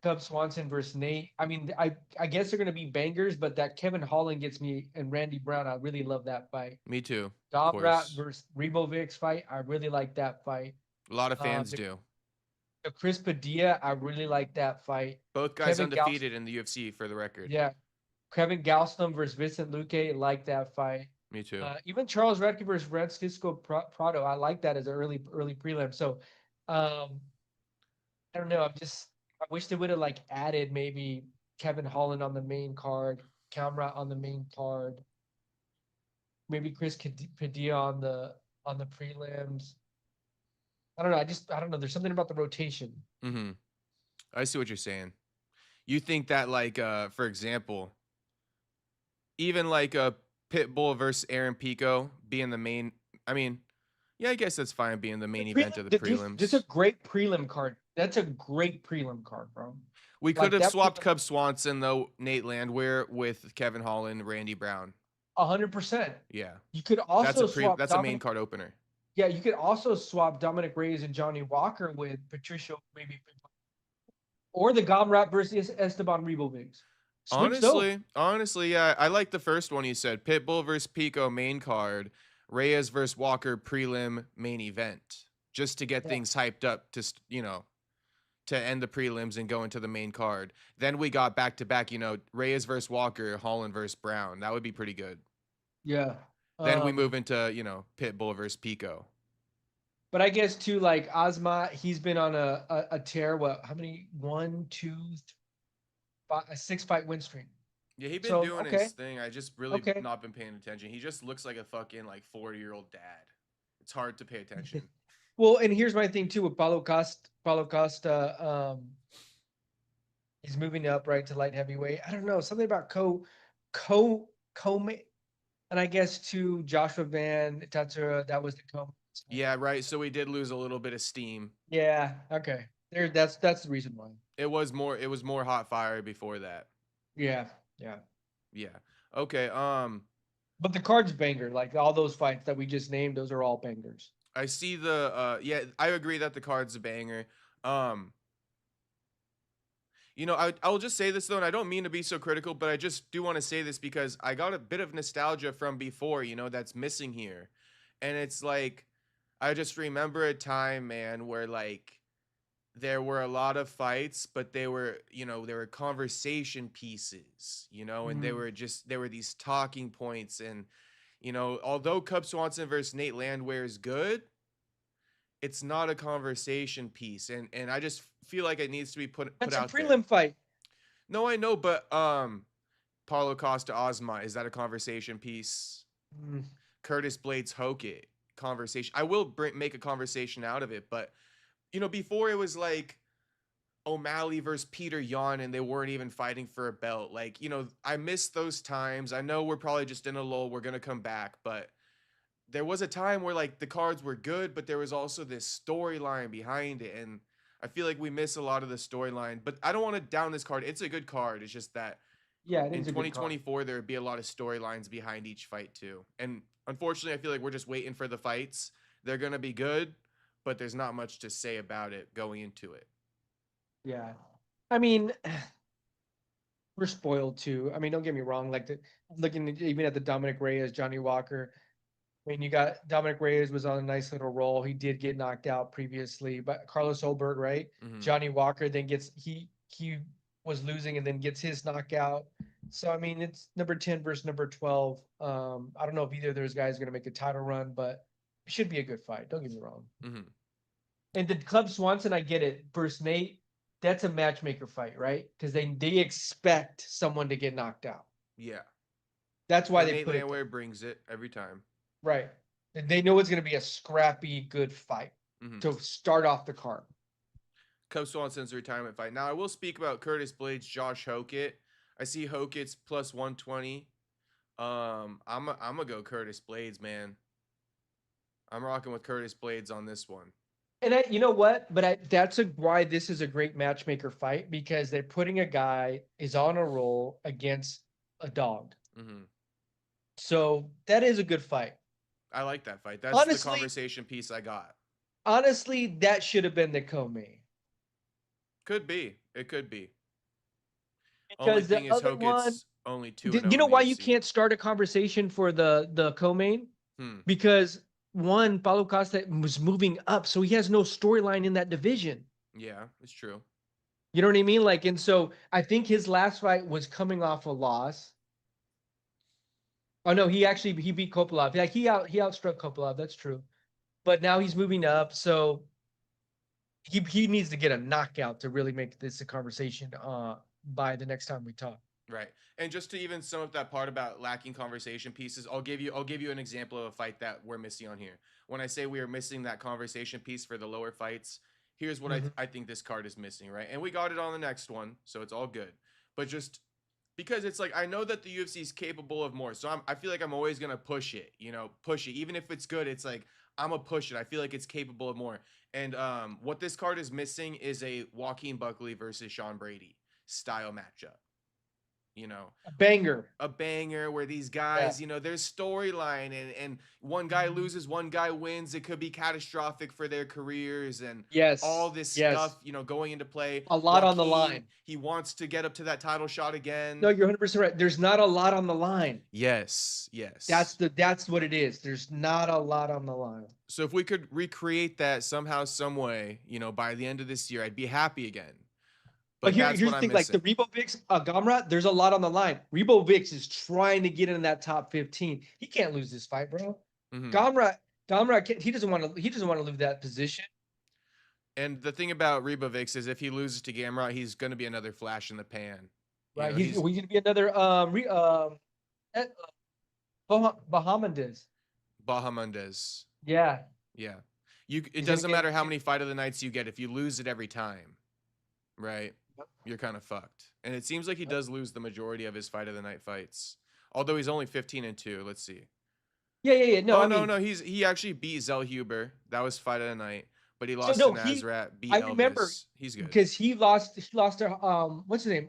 Cub Swanson versus Nate. I mean, I guess they're gonna be bangers, but that Kevin Holland gets me and Randy Brown. I really love that fight. Me too. Domrat versus Ribovics fight. I really like that fight. A lot of fans do. The Chris Padilla, I really like that fight. Both guys undefeated in the UFC, for the record. Yeah. Kevin Gastelum versus Vincent Luque, like that fight. Me too. Even Charles Redkin versus Francisco Prado, I like that as an early prelim. So, I don't know. I wish they would have like added maybe Kevin Holland on the main card, Camera on the main card, maybe Chris Padilla on the prelims. I don't know. I don't know. There's something about the rotation. I see what you're saying. You think that like for example, even like a Pitbull versus Aaron Pico being the main, I mean, yeah, I guess that's fine being the main event of the prelims. This is a great prelim card. That's a great prelim card, bro. We could have swapped Cub Swanson though, Nate Landwehr with Kevin Holland, Randy Brown. 100%. Yeah. You could also swap. That's a main card opener. Yeah, you could also swap Dominic Reyes and Johnny Walker with Patricio, maybe, or the Gomrat versus Esteban Ribovics. Honestly, yeah, I like the first one you said. Pitbull versus Pico main card, Reyes versus Walker prelim main event, just to get things hyped up to to end the prelims and go into the main card. Then we got back to back, Reyes versus Walker, Holland versus Brown. That would be pretty good. Yeah. Then we move into Pitbull versus Pico. But I guess too, like Asma, he's been on a tear. What? How many? 1, 2, 3, 5, a 6-fight win streak. Yeah, he's been doing his thing. I just really not been paying attention. He just looks like a fucking like 40-year-old dad. It's hard to pay attention. Well, and here's my thing too with Paulo Costa. He's moving up right to light heavyweight. I don't know, something about co and I guess to Joshua Van Tatsura, that was the co. Yeah, right. So we did lose a little bit of steam. Yeah, okay. There, that's the reason why. It was more hot fire before that. Yeah, yeah. Yeah. Okay. But the card's banger. Like all those fights that we just named, those are all bangers. I see the yeah, I agree that the card's a banger. Um I'll just say this though, and I don't mean to be so critical, but I just do want to say this because I got a bit of nostalgia from before, that's missing here. And it's like I just remember a time, man, where like there were a lot of fights, but they were conversation pieces, and Mm. there were these talking points. And, although Cub Swanson versus Nate Landwehr is good, it's not a conversation piece. And I just feel like it needs to be put That's a out there. prelim fight. No, I know, but Paulo Costa Ozma, is that a conversation piece? Mm. Curtis Blades Hokit, conversation. I will make a conversation out of it, but before it was like O'Malley versus Peter Yan and they weren't even fighting for a belt. Like, I miss those times. I know we're probably just in a lull. We're going to come back, but there was a time where like the cards were good, but there was also this storyline behind it. And I feel like we miss a lot of the storyline, but I don't want to down this card. It's a good card. It's just that Yeah, it in is a good card. 2024, there would be a lot of storylines behind each fight too. And unfortunately, I feel like we're just waiting for the fights. They're going to be good, but there's not much to say about it going into it. Yeah. I mean, we're spoiled too. I mean, don't get me wrong. Like looking even at the Dominic Reyes, Johnny Walker. I mean, you got Dominic Reyes was on a nice little roll. He did get knocked out previously, but Carlos Ulberg, right? Mm-hmm. Johnny Walker then gets he was losing and then gets his knockout. So I mean, it's number 10 versus number 12. I don't know if either of those guys are gonna make a title run, but it should be a good fight. Don't get me wrong. Mm-hmm. And the Club Swanson, I get it. Versus Nate, that's a matchmaker fight, right? Because they expect someone to get knocked out. Yeah. That's why And they Nate put it Landwehr there. brings it every time. Right. And they know it's going to be a scrappy, good fight Mm-hmm. to start off the card. Cub Swanson's retirement fight. Now I will speak about Curtis Blades, Josh Hokit. I see Hokit's plus 120. I'm gonna go Curtis Blades, man. I'm rocking with Curtis Blades on this one. And you know what? But that's why this is a great matchmaker fight because they're putting a guy is on a roll against a dog. Mm-hmm. So that is a good fight. I like that fight. That's Honestly, the conversation piece I got. Honestly, that should have been the co-main. Could be. It could be. Only Because the thing is other one, Hokit's only 2-0 you know in the why you UFC. can't start a conversation for the co-main? Hmm. Because one, Paulo Costa was moving up, so he has no storyline in that division. Yeah, it's true. You know what I mean? Like, and so I think his last fight was coming off a loss. Oh no, he beat Kopilov. Like he outstruck Kopilov. That's true. But now he's moving up, so he needs to get a knockout to really make this a conversation. By the next time we talk. Right. And just to even sum up that part about lacking conversation pieces, I'll give you an example of a fight that we're missing on here. When I say we are missing that conversation piece for the lower fights, here's what I think this card is missing, right? And we got it on the next one, so it's all good. But just because it's like I know that the UFC is capable of more, so I feel like I'm always gonna push it, push it. Even if it's good, it's like I'm gonna push it. I feel like it's capable of more. And what this card is missing is a Joaquin Buckley versus Sean Brady style matchup. A banger where these Yeah. guys, there's storyline and one guy loses, one guy wins. It could be catastrophic for their careers and all this stuff, going into play. A lot on the line. He wants to get up to that title shot again. No, you're 100% right. There's not a lot on the line. Yes. That's what it is. There's not a lot on the line. So if we could recreate that somehow, some way, by the end of this year, I'd be happy again. But here's the thing, like the Rebovics, Gamrat, there's a lot on the line. Rebovics is trying to get in that top 15. He can't lose this fight, bro. Mm-hmm. Gamrat, he doesn't want to lose that position. And the thing about Rebovics is if he loses to Gamrot, he's going to be another flash in the pan. Right. He's going to be another Bahamondes. Bahamondes. Yeah. It doesn't matter how many fight of the nights you get. If you lose it every time, right? Yep. You're kind of fucked. And it seems like he does lose the majority of his fight of the night fights. Although he's only 15-2. Let's see. Yeah. No, oh I no, mean, no, he actually beat Zellhuber. That was fight of the night. But he so lost no, to Nazrat, beat I remember Elvis. He's good. because he lost to what's his name?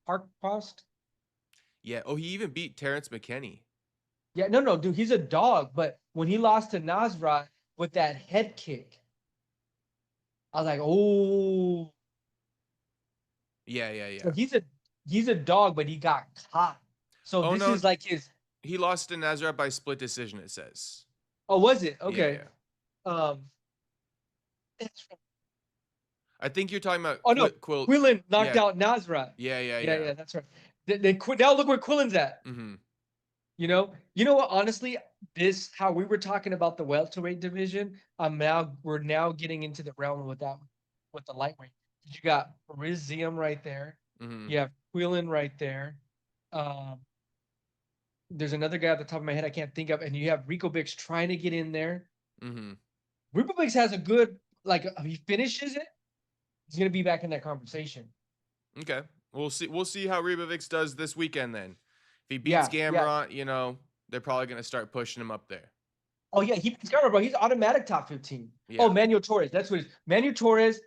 Harkpost? Yeah. Oh, he even beat Terrence McKinney. Yeah, no, dude, he's a dog. But when he lost to Nasrat with that head kick, I was like, oh. Yeah. So he's a dog, but he got caught. So Oh this no, is like his. he lost to Nazrat by split decision. It says. Oh, was it? Yeah, Okay. yeah. That's right. I think you're talking about Oh no, Quill. Quillen knocked Yeah. out Nasrat. Yeah. Yeah, that's right. Now look where Quillen's at. Mm-hmm. You know what? Honestly, how we were talking about the welterweight division. We're now getting into the realm with the lightweight. You got Rizium right there. Mm-hmm. You have Quillen right there. Um, there's another guy at the top of my head I can't think of, and you have Rico Bix trying to get in there. Mm-hmm. Rico Bix has a good if he finishes it, he's gonna be back in that conversation. Okay. We'll see how Ribovics does this weekend then. If he beats Gamrot, you know, they're probably gonna start pushing him up there. Oh yeah, he beats Gamrot, bro. He's automatic top 15. Yeah. Oh, Manuel Torres. That's what it is. Manuel Torres,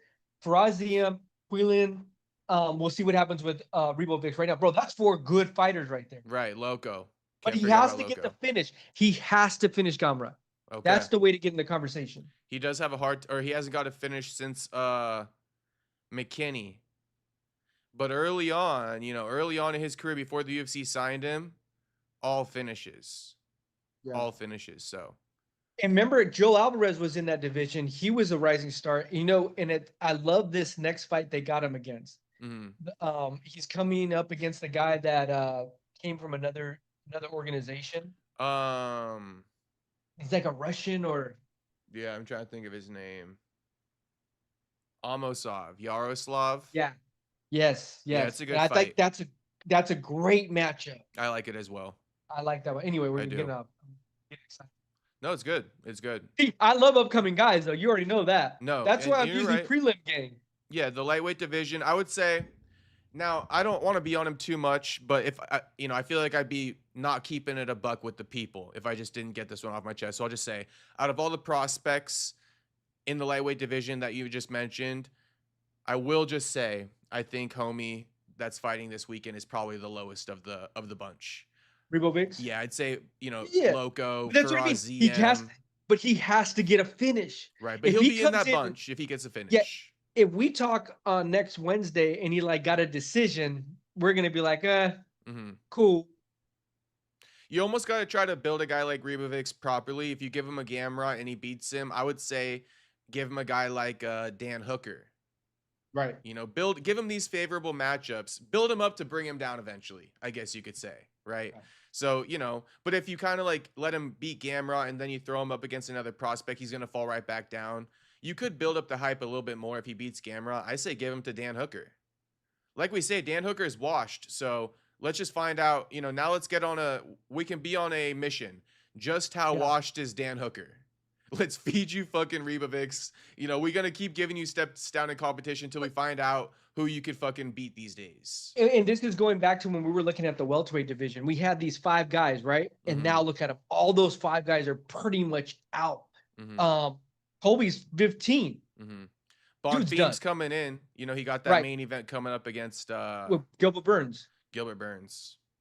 Farazium, Quillen. We'll see what happens with Ribovics right now. Bro, that's 4 good fighters right there. Right, Loco. But he has to get the finish. He has to finish Gamrot. Okay. That's the way to get in the conversation. He does have he hasn't got a finish since McKinney. But early on in his career before the UFC signed him, all finishes. Yeah. All finishes, so. And remember, Joe Alvarez was in that division. He was a rising star. I love this next fight they got him against. Mm-hmm. He's coming up against the guy that came from another organization. He's like a Russian or. Yeah, I'm trying to think of his name. Yaroslav. Yeah. Yes. Yeah, it's a good fight. I think that's a great matchup. I like it as well. I like that one. Anyway, we're getting up. I'm getting excited. No, it's good. It's good. See, I love upcoming guys, though. You already know that. No, that's why I'm usually prelim gang. Yeah, the lightweight division. I would say. Now, I don't want to be on him too much, but if I feel like I'd be not keeping it a buck with the people if I just didn't get this one off my chest. So I'll just say, out of all the prospects in the lightweight division that you just mentioned, I will just say I think homie that's fighting this weekend is probably the lowest of the bunch. Ribovics? Yeah, I'd say, Loco, that's what I mean. He has to get a finish. Right, but he'll be in that bunch if he gets a finish. Yeah, if we talk on next Wednesday and he got a decision, we're gonna be like, cool. You almost got to try to build a guy like Ribovics properly. If you give him a Gamrot and he beats him, I would say give him a guy like Dan Hooker. Right. Give him these favorable matchups, build him up to bring him down eventually, I guess you could say, right? So, but if you kind of let him beat Gamrot and then you throw him up against another prospect, he's going to fall right back down. You could build up the hype a little bit more if he beats Gamrot. I say give him to Dan Hooker. Like we say, Dan Hooker is washed, so let's just find out, now let's we can be on a mission. Just how washed is Dan Hooker? Let's feed you fucking Ribovics. We're going to keep giving you steps down in competition until we find out who you could fucking beat these days. And this is going back to when we were looking at the welterweight division. We had these 5 guys, right? And now look at them. All those 5 guys are pretty much out. Colby's 15. Bonfim's coming in. He got that main event coming up against Gilbert Burns.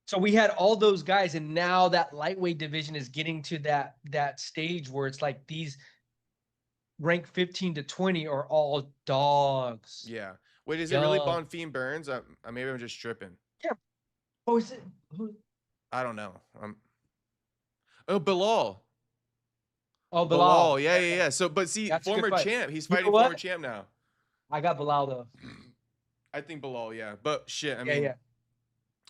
So we had all those guys, and now that lightweight division is getting to that stage where it's like these ranked 15 to 20 are all dogs. Yeah. Wait, is it really Bonfim Burns? Maybe I'm just tripping. Yeah. Oh, is it? I don't know. Bilal. Oh, Bilal. Yeah. So, but see, that's former champ. He's fighting former champ now. I got Bilal though. I think Bilal, yeah. But shit, I mean,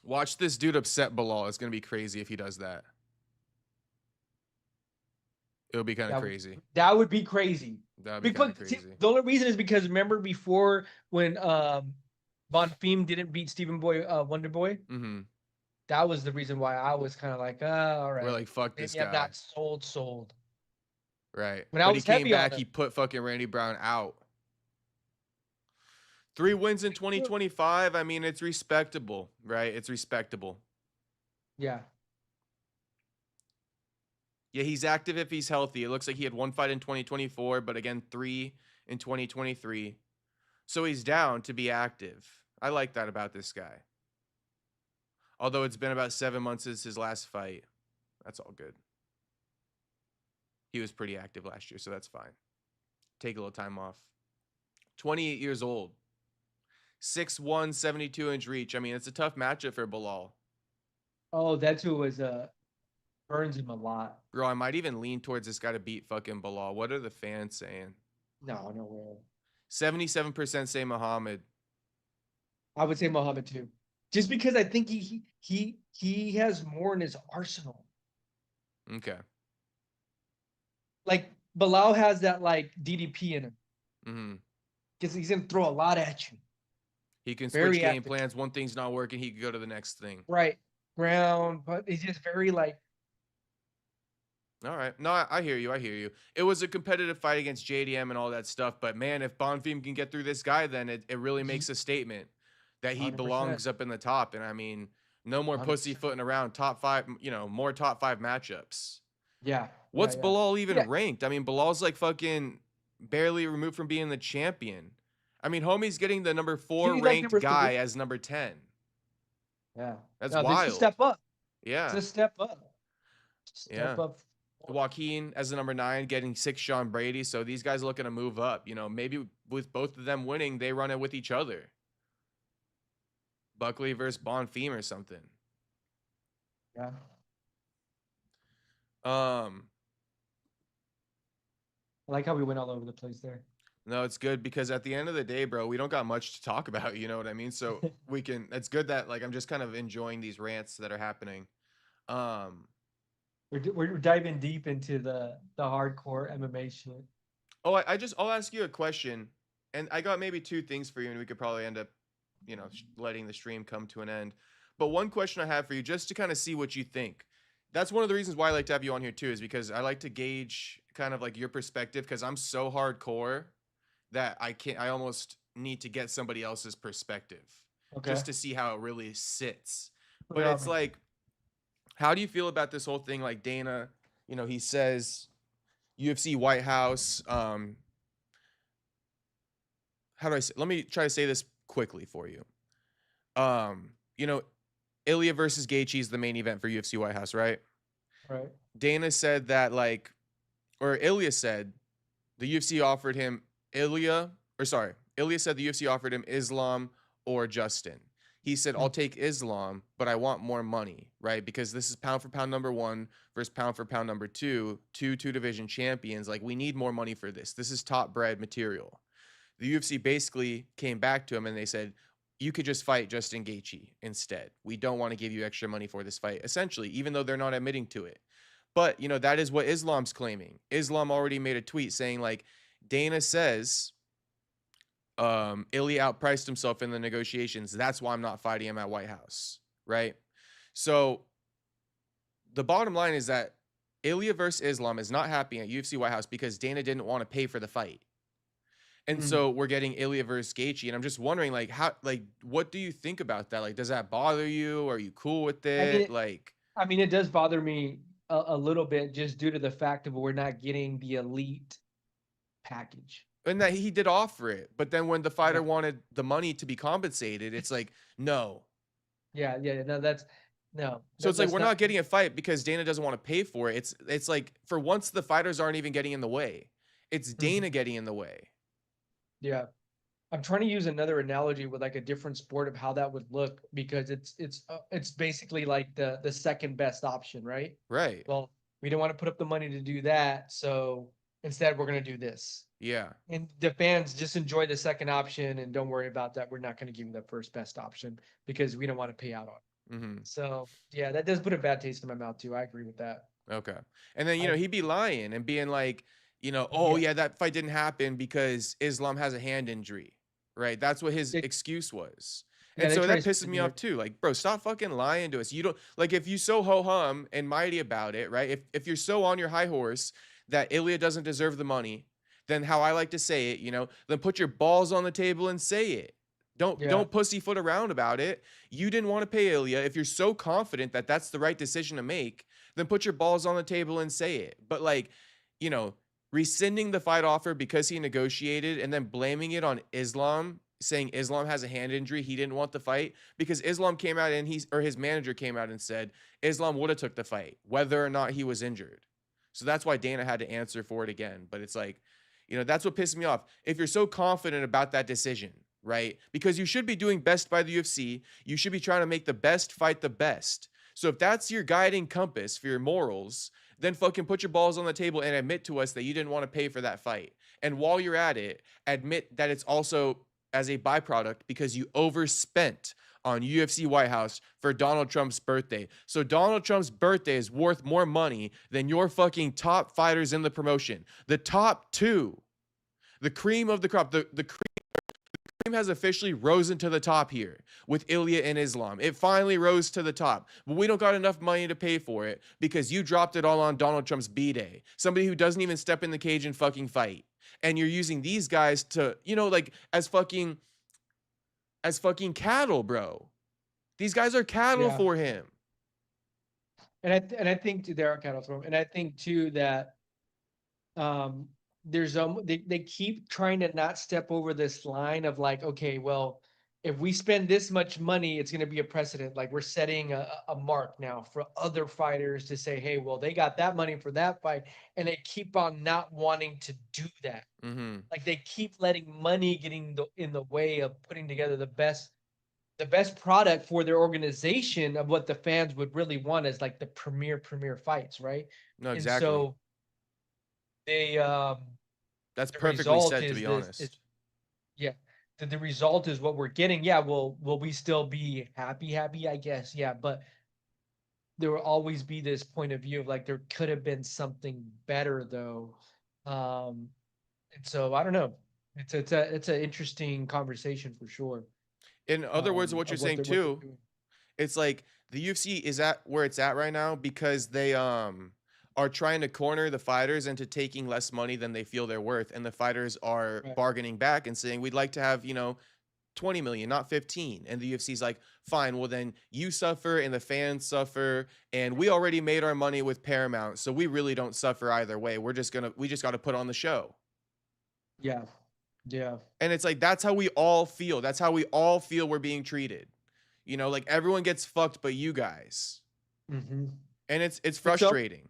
watch this dude upset Bilal. It's gonna be crazy if he does that. It would be kind of crazy. That would be crazy. That would be kind of crazy. The only reason is because remember before when Bonfim didn't beat Stephen Boy Wonder Boy? That was the reason why I was kind of like, all right. We're like, fuck this guy. I'm not sold. Right. When I But he was came heavy on back, him. he put fucking Randy Brown out. 3 wins in 2025. I mean, it's respectable, right? It's respectable. Yeah. Yeah, he's active if he's healthy. It looks like he had 1 fight in 2024, but again, 3 in 2023. So he's down to be active. I like that about this guy. Although it's been about 7 months since his last fight. That's all good. He was pretty active last year, so that's fine. Take a little time off. 28 years old. 6'1", 72-inch reach. I mean, it's a tough matchup for Bilal. Oh, that's who was burns him a lot. Bro, I might even lean towards this guy to beat fucking Bilal. What are the fans saying? No way. 77% say Muhammad. I would say Muhammad too, just because I think he has more in his arsenal. Okay. Like Bilal has that like DDP in him. Mm-hmm. Because he's gonna throw a lot at you. He can Very switch game active. plans. One thing's not working, he could go to the next thing. Right. Ground, but he's just very like. All right. No, I hear you. I hear you. It was a competitive fight against JDM and all that stuff. But man, if Bonfim can get through this guy, then it really makes a statement that he 100%. belongs up in the top. And I mean, no more 100%. pussyfooting around. Top 5, more top 5 matchups. Yeah. What's Bilal even Yeah. ranked? I mean, Bilal's like fucking barely removed from being the champion. I mean, homie's getting the number 4 He's like ranked number guy 3. as number 10. Yeah. That's No, wild. this is a step up. Yeah. It's a step up. Step Yeah. up. Joaquin as the number 9, getting 6 Sean Brady. So these guys are looking to move up. Maybe with both of them winning, they run it with each other. Buckley versus Bonfim or something. Yeah. I like how we went all over the place there. No, it's good because at the end of the day, bro, we don't got much to talk about. You know what I mean? So it's good that like I'm just kind of enjoying these rants that are happening. We're diving deep into the hardcore MMA shit. Oh, I'll ask you a question, and I got maybe 2 things for you, and we could probably end up, letting the stream come to an end. But one question I have for you, just to kind of see what you think. That's one of the reasons why I like to have you on here too, is because I like to gauge kind of like your perspective, because I'm so hardcore that I almost need to get somebody else's perspective just to see how it really sits. But it's like, how do you feel about this whole thing? Like Dana, he says UFC White House. How do I say? Let me try to say this quickly for you. Ilya versus Gaethje is the main event for UFC White House, right? Right. Dana said that Ilya said the UFC offered him Ilya said the UFC offered him Islam or Justin. He said, I'll take Islam, but I want more money, right? Because this is pound for pound number 1 versus pound for pound number 2, two division champions. Like, we need more money for this. This is top bred material. The UFC basically came back to him and they said, you could just fight Justin Gaethje instead. We don't want to give you extra money for this fight, essentially, even though they're not admitting to it. But, that is what Islam's claiming. Islam already made a tweet saying, like, Dana says Ilya outpriced himself in the negotiations. That's why I'm not fighting him at White House, right? So the bottom line is that Ilya versus Islam is not happening at UFC White House because Dana didn't want to pay for the fight. And so we're getting Ilya versus Gaethje, and I'm just wondering, like, what do you think about that? Like, does that bother you? Are you cool with it? I mean, it does bother me a little bit just due to the fact of we're not getting the elite package. And that he did offer it, but then when the fighter wanted the money to be compensated, it's like, no. Yeah, no, no. So it's like, we're not getting a fight because Dana doesn't want to pay for it. It's like, for once, the fighters aren't even getting in the way. It's Dana getting in the way. Yeah. I'm trying to use another analogy with like a different sport of how that would look, because it's basically like the second best option, right? Right. Well, we don't want to put up the money to do that, so instead we're going to do this. Yeah. And the fans just enjoy the second option and don't worry about that. We're not going to give you the first best option because we don't want to pay out on it. So yeah, that does put a bad taste in my mouth too. I agree with that. Okay. And then, he'd be lying and being like, that fight didn't happen because Islam has a hand injury, right? That's what his excuse was. And so that pisses me off too. Like, bro, stop fucking lying to us. You don't, like, if you so ho-hum and mighty about it, right? If you're so on your high horse that Ilya doesn't deserve the money, then how I like to say it, then put your balls on the table and say it. Don't pussyfoot around about it. You didn't want to pay Ilya. If you're so confident that that's the right decision to make, then put your balls on the table and say it. But like, rescinding the fight offer because he negotiated and then blaming it on Islam, saying Islam has a hand injury, he didn't want the fight, because Islam came out and his manager came out and said Islam would have took the fight whether or not he was injured. So that's why Dana had to answer for it again. But it's like, that's what pisses me off. If you're so confident about that decision, right? Because you should be doing best by the UFC. You should be trying to make the best fight the best. So if that's your guiding compass for your morals, then fucking put your balls on the table and admit to us that you didn't want to pay for that fight. And while you're at it, admit that it's also as a byproduct because you overspent on UFC White House for Donald Trump's birthday. So Donald Trump's birthday is worth more money than your fucking top fighters in the promotion. The top two, the cream of the crop, the cream has officially risen to the top here with Ilya and Islam. It finally rose to the top, but we don't got enough money to pay for it because you dropped it all on Donald Trump's B-Day, somebody who doesn't even step in the cage and fucking fight. And you're using these guys to, like as fucking cattle, bro. These guys are cattle for him. And I think too, there are cattle for him. And I think too that there's they keep trying to not step over this line of like, okay, well, if we spend this much money, it's going to be a precedent. Like we're setting a mark now for other fighters to say, hey, well, they got that money for that fight. And they keep on not wanting to do that. Mm-hmm. Like they keep letting money getting in the way of putting together the best product for their organization of what the fans would really want as like the premier fights, right? No, exactly. And so they that's perfectly said, to be honest. The result is what we're getting. Yeah, will we still be happy? I guess. Yeah, but there will always be this point of view of like there could have been something better though. And so I don't know. It's an interesting conversation for sure. In other words of what you're saying too, it's like the UFC is at where it's at right now because they are trying to corner the fighters into taking less money than they feel they're worth, and the fighters are bargaining back and saying we'd like to have 20 million, not 15. And the UFC's like, fine, well then you suffer and the fans suffer, and we already made our money with Paramount, so we really don't suffer either way. We just got to put on the show. Yeah. And it's like that's how we all feel. That's how we all feel we're being treated. Like everyone gets fucked but you guys. Mm-hmm. And it's frustrating.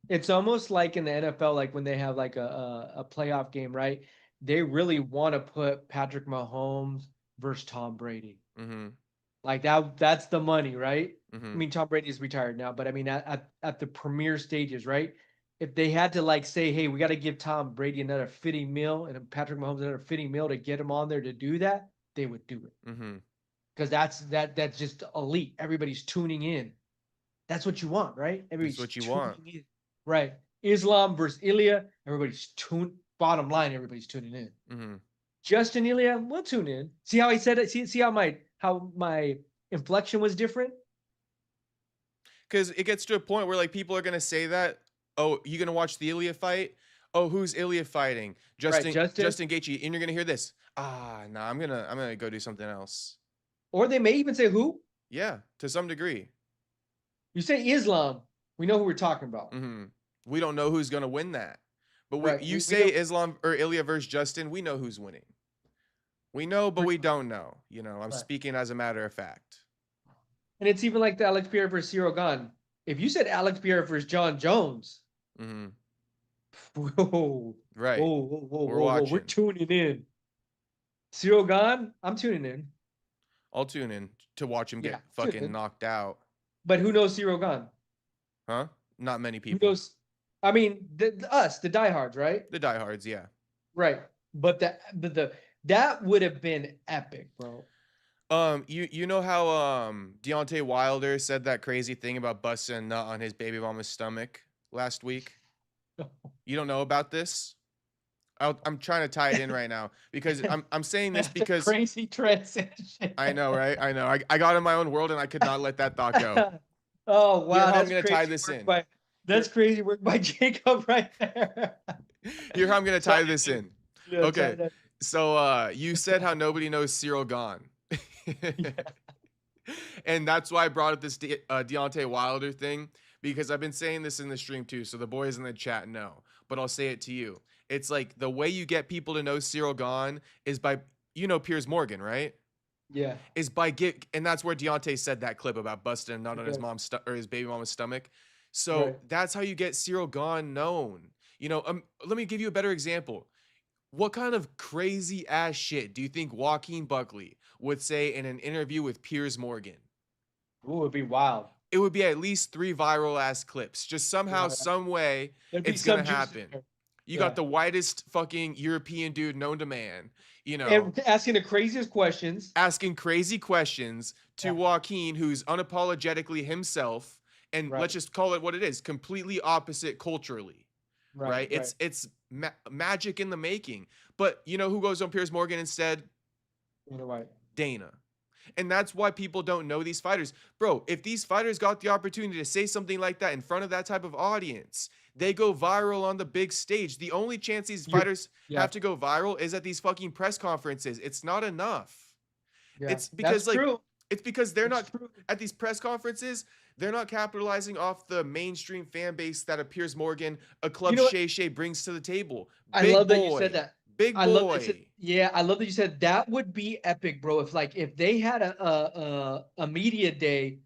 It's almost like in the NFL, like when they have like a playoff game, right? They really want to put Patrick Mahomes versus Tom Brady. Mm-hmm. Like that's the money, right? Mm-hmm. I mean, Tom Brady's retired now, but I mean at the premier stages, right? If they had to like say, hey, we got to give Tom Brady another $50 million and Patrick Mahomes another $50 million to get him on there to do that, they would do it. Mm-hmm. Because that's just elite. Everybody's tuning in. That's what you want, right? Everybody's that's what you want. In. Right. Islam versus Ilya, everybody's bottom line, everybody's tuning in. Mm-hmm. Justin Ilya, we'll tune in. See how I said it? See how my inflection was different? Because it gets to a point where like people are gonna say that, oh, you gonna watch the Ilya fight? Oh, who's Ilya fighting? Justin Gaethje. And you're gonna hear this. No, I'm gonna go do something else. Or they may even say who? Yeah, to some degree. You say Islam, we know who we're talking about. Mm-hmm. We don't know who's gonna win that. But you say Islam or Ilya versus Justin, we know who's winning. We know, but we don't know. I'm speaking as a matter of fact. And it's even like the Alex Pierre versus Cyril Gane. If you said Alex Pierre versus John Jones, mm-hmm. Whoa, right? Whoa, we're tuning in. Cyril Gane, I'm tuning in. I'll tune in to watch him get fucking knocked out. But who knows Cyril Gane? Huh? Not many people. Who knows? I mean, the diehards, right? The diehards, yeah. Right, but that would have been epic, bro. You know how Deontay Wilder said that crazy thing about busting a nut on his baby mama's stomach last week? You don't know about this? I'm trying to tie it in right now because I'm saying this because crazy transition. I know, right? I know. I got in my own world and I could not let that thought go. Oh wow! You know how I'm gonna tie this in. That's crazy work by Jacob right there. Here how I'm gonna tie this in. Yeah, Okay, so you said how nobody knows Cyril Gahn. yeah. And that's why I brought up this Deontay Wilder thing, because I've been saying this in the stream too, so the boys in the chat know, but I'll say it to you. It's like the way you get people to know Cyril Gahn is by, you know, Piers Morgan, right? Yeah. Is by and that's where Deontay said that clip about busting a nut on his mom's or his baby mama's stomach. So that's how you get Cyril Gahn known. You know, let me give you a better example. What kind of crazy ass shit do you think Joaquin Buckley would say in an interview with Piers Morgan? Ooh, it would be wild. It would be at least 3 viral ass clips. Just somehow, some way, it's gonna happen. You got the whitest fucking European dude known to man, you know, and asking the craziest questions. Asking crazy questions to Joaquin, who's unapologetically himself, and let's just call it what it is, completely opposite culturally. Right? It's magic in the making. But you know who goes on Piers Morgan instead? Dana. And that's why people don't know these fighters. Bro, if these fighters got the opportunity to say something like that in front of that type of audience, they go viral on the big stage. The only chance these fighters have to go viral is at these fucking press conferences. It's not enough. It's because it's because they're not at these press conferences, they're not capitalizing off the mainstream fan base that a Piers Morgan, a Club Shay Shay brings to the table. I love that you said that. Big boy. I love that you said that would be epic, bro. If they had a media day,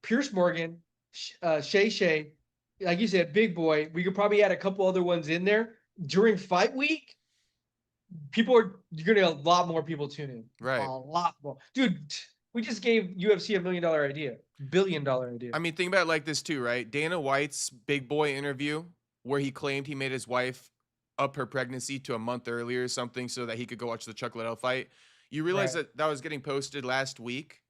Piers Morgan, Shay Shay, like you said, big boy. We could probably add a couple other ones in there during fight week. You're gonna get a lot more people tune in. Right. A lot more. Dude, we just gave UFC $1 million idea. $1 billion idea. I mean, think about it like this too, right? Dana White's big boy interview where he claimed he made his wife up her pregnancy to a month earlier or something so that he could go watch the Chuck Liddell fight. You realize that was getting posted last week,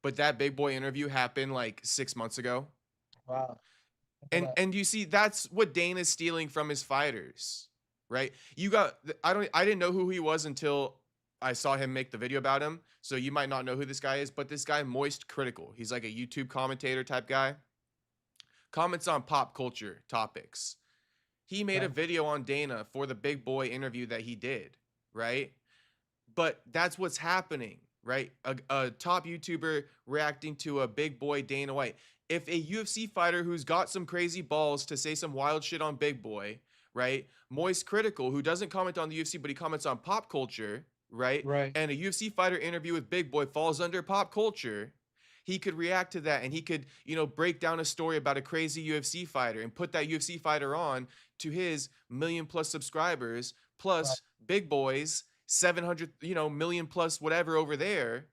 but that big boy interview happened like 6 months ago. Wow. And you see, that's what Dana's stealing from his fighters, right? I didn't know who he was until I saw him make the video about him. So you might not know who this guy is, but this guy, Moist Critical, he's like a YouTube commentator type guy. Comments on pop culture topics. He made a video on Dana for the big boy interview that he did, right? But that's what's happening, right? A top YouTuber reacting to a big boy Dana White. If a UFC fighter who's got some crazy balls to say some wild shit on big boy, right? Moist Critical, who doesn't comment on the UFC, but he comments on pop culture, right? And a UFC fighter interview with big boy falls under pop culture. He could react to that and he could, you know, break down a story about a crazy UFC fighter and put that UFC fighter on to his million+ subscribers plus big boys 700, you know, million+ whatever over there,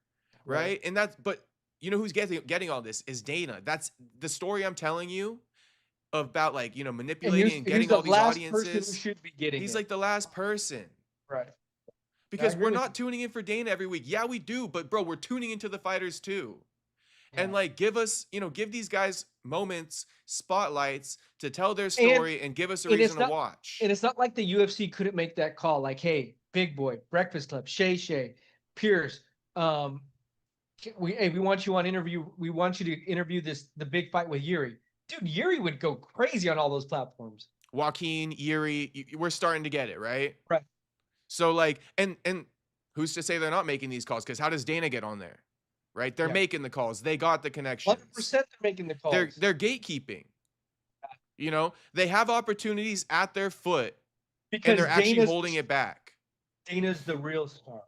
right? And that's, but you know who's getting all this is Dana. That's the story I'm telling you about, like, you know, manipulating and getting all these audiences. Who should be getting he's like the last person, right? Because we're not tuning in for Dana every week. Yeah, we do, but bro, we're tuning into the fighters too. And like, give these guys moments, spotlights to tell their story and give us a reason to watch. And it's not like the UFC couldn't make that call. Like, hey, big boy, Breakfast Club, Shay Shay, Pierce, we want you on interview. We want you to interview the big fight with Yuri. Dude, Yuri would go crazy on all those platforms. Joaquin, Yuri, we're starting to get it, right? Right. So like, and who's to say they're not making these calls? Because how does Dana get on there? Right? They're making the calls. They got the connections. 100% they're making the calls. They're gatekeeping. You know, they have opportunities at their foot because and they're actually holding it back. Dana's the real star.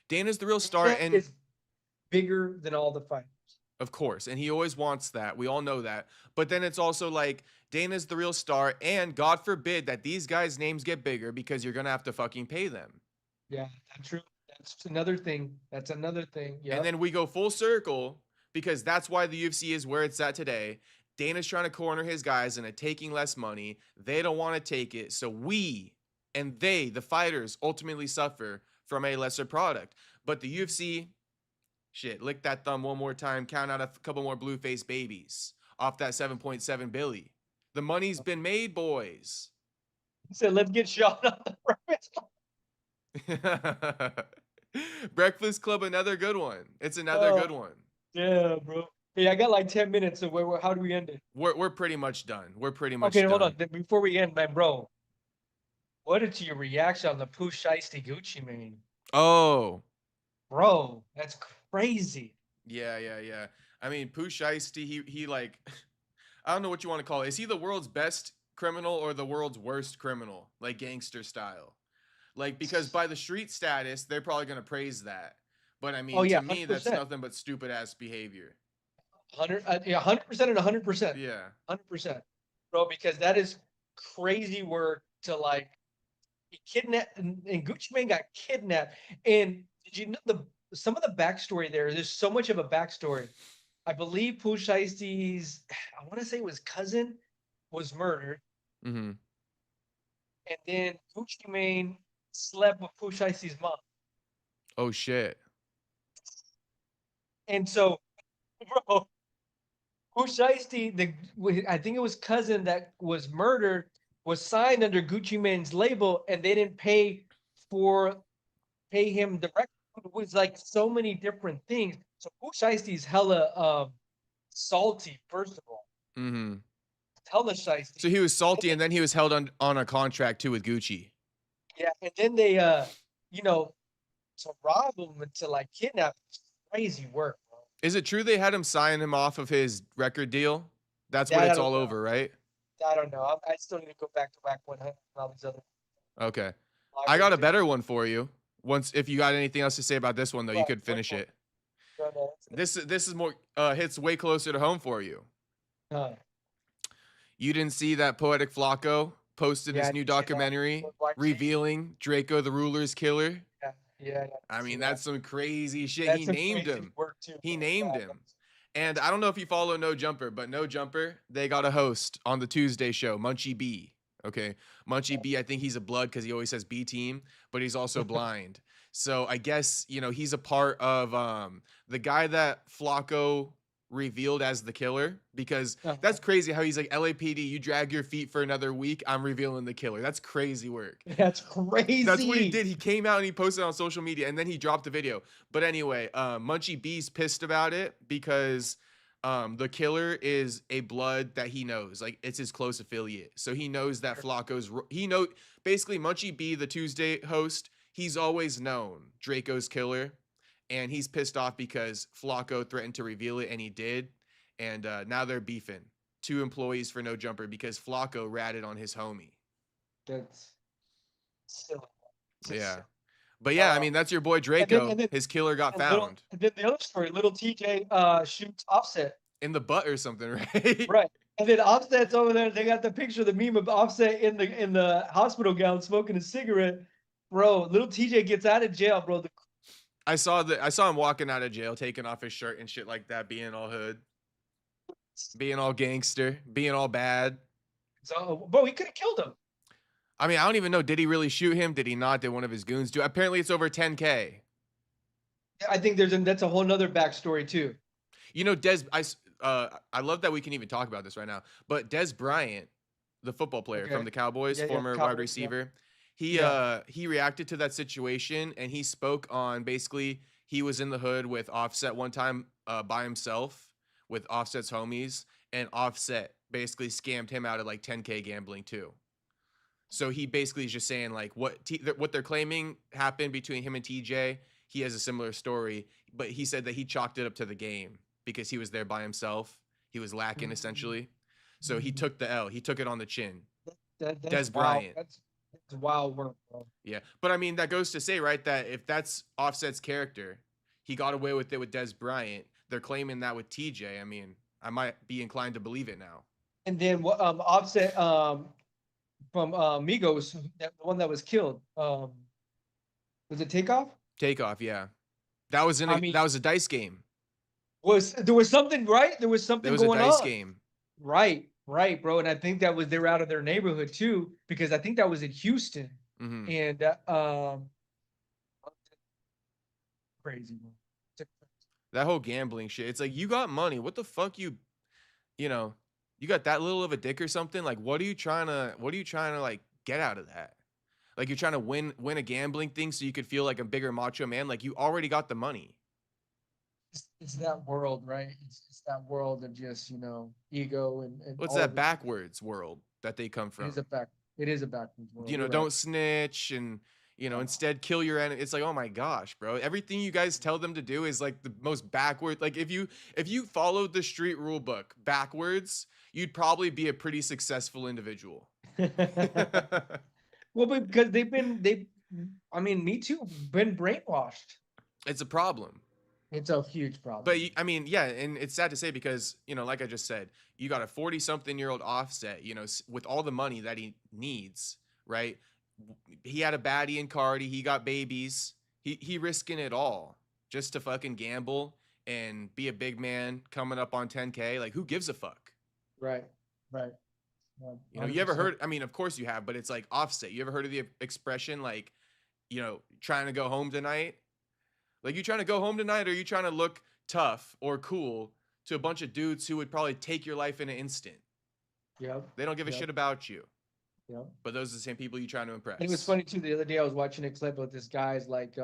Dana's the real star and is bigger than all the fighters. Of course. And he always wants that. We all know that. But then it's also like Dana's the real star. And God forbid that these guys' names get bigger because you're going to have to fucking pay them. Yeah, that's true. That's another thing. Yeah. And then we go full circle because that's why the UFC is where it's at today. Dana's trying to corner his guys into taking less money. They don't want to take it. So we and they, the fighters, ultimately suffer from a lesser product. But the UFC, shit, lick that thumb one more time, count out a couple more blue-faced babies off that 7.7 billion. The money's been made, boys. He said, let's get shot on the Breakfast Club, another good one. It's another good one. Yeah, bro. Hey, I got like 10 minutes. So how do we end it? We're pretty much done. We're pretty much Okay, hold on. done. Before we end, man, bro, what is your reaction on the Pooh Shiesty Gucci Mane? Oh, Bro, that's crazy. yeah. I mean, Pooh Shiesty, he like, I don't know what you want to call it. Is he the world's best criminal or the world's worst criminal, like gangster style? Like, because by the street status, they're probably gonna praise that. But I Oh mean, yeah, to me, that's 100%. nothing but stupid ass behavior. 100, yeah, 100% and 100%. Yeah. 100%. Bro, because that is crazy work to like kidnap and Gucci Mane got kidnapped. And did you know some of the backstory there? There's so much of a backstory. I believe Pooh Shiesty's, I want to say it was cousin was murdered, Mm-hmm. and then Gucci Mane slept with Pooh Shiesty's mom. Oh shit. And so, bro, Pooh Shiesty, I think it was cousin that was murdered, was signed under Gucci Mane's label, and they didn't for pay him directly. It was like so many different things. So Pooh Shiesty's hella salty, first of all. Mm-hmm. Hella So shiesty. he was salty, and then he was held on a contract too with Gucci. Yeah, and then they you know, to rob him and to like kidnap him, crazy work, bro. Is it true they had him sign him off of his record deal? That's what That I it's don't all know. over, right? I don't know. I still need to go back to Whack 100 and all these other Okay. I bloggers got a too. better one for you. Once, if you got anything else to say about this one, though, you Right, could which finish one? it. No, no, This is more hits way closer to home for you. uh, You didn't see that Poetic Flacco posted yeah, his I new did see that. documentary With YG. revealing Draco the Ruler's killer? Yeah, yeah, I did I see mean, that. that's some crazy shit. He That's some named crazy him. work too, He bro. named Yeah, him. And I don't know if you follow No Jumper, but No Jumper, they got a host on the Tuesday show, Munchie B. Okay. Munchie B, I think he's a blood because he always says B team, but he's also blind. So I guess, he's a part of the guy that Flacco revealed as the killer, because uh-huh. that's crazy how he's like, LAPD, you drag your feet for another week, I'm revealing the killer. That's crazy work. That's That's what he crazy. did. He came out and he posted on social media, and then he dropped the video. But anyway, Munchie B's pissed about it because the killer is a blood that he knows. Like, it's his close affiliate. So he knows that basically Munchie B, the Tuesday host, he's always known Draco's killer. And he's pissed off because Flacco threatened to reveal it, and he did. And now they're beefing. 2 employees for No Jumper because Flacco ratted on his homie. That's silly. Yeah. But yeah, I mean, that's your boy Draco. And then His killer got found and then the other story, little TJ shoots Offset. in the butt or something, right? Right. And then Offset's over there. They got the picture, the meme of Offset in the hospital gown smoking a cigarette. Bro, little TJ gets out of jail, bro. I saw him walking out of jail, taking off his shirt and shit like that, being all hood, being all gangster, being all bad. So, bro, he could have killed him. I mean, I don't even know. Did he really shoot him? Did he not? Did one of his goons do? Apparently, it's over 10K. I think that's a whole nother backstory too. I love that we can even talk about this right now. But Des Bryant, the football player from Okay. the Cowboys, Yeah, former Cowboys, wide receiver, Yeah. he reacted to that situation, and he spoke on, basically, he was in the hood with Offset one time by himself with Offset's homies, and Offset basically scammed him out of like 10K gambling too. So he basically is just saying like what they're claiming happened between him and TJ. He has a similar story, but he said that he chalked it up to the game because he was there by himself. He was lacking essentially. So he took the L. He took it on the chin. That's Des wild. Bryant. That's wild work, bro. Yeah. But I mean, that goes to say, right, that if that's Offset's character, he got away with it with Des Bryant. They're claiming that with TJ. I mean, I might be inclined to believe it now. And then what Offset from Migos, the one that was killed. Was it Takeoff? Takeoff, yeah. That was I mean, that was a dice game. there was something right? There was There something was a going dice on. game. Right, bro. And I think that was they were out of their neighborhood too, because I think that was in Houston. Mm-hmm. And crazy, bro. That whole gambling shit. It's like, you got money. What the fuck you got that little of a dick or something? Like, what are you trying to like get out of that? Like, you're trying to win a gambling thing so you could feel like a bigger macho man? Like, you already got the money. It's that world, right? It's that world of just, ego and What's all that of it. backwards world that they come It is from? a back. It is a backwards world. You know, You're right. don't snitch and Oh, instead kill your enemy. It's like, oh my gosh, bro. Everything you guys tell them to do is like the most backward. Like if you followed the street rule book backwards, you'd probably be a pretty successful individual. well, but because I mean, me too, been brainwashed. It's a problem. It's a huge problem. But I mean, yeah, and it's sad to say because, like I just said, you got a 40-something-year-old Offset, with all the money that he needs, right? He had a baddie in Cardi, he got babies. He risking it all just to fucking gamble and be a big man coming up on 10K. Like, who gives a fuck? Right, right, You ever 100%. heard, I mean, of course you have, but it's like Offset. You ever heard of the expression like, trying to go home tonight? Like, you trying to go home tonight, or are you trying to look tough or cool to a bunch of dudes who would probably take your life in an instant? Yep, They don't give a yep, shit about you, yep. but those are the same people you trying to And it was impress. funny too. The other day, I was watching a clip of this guy's like,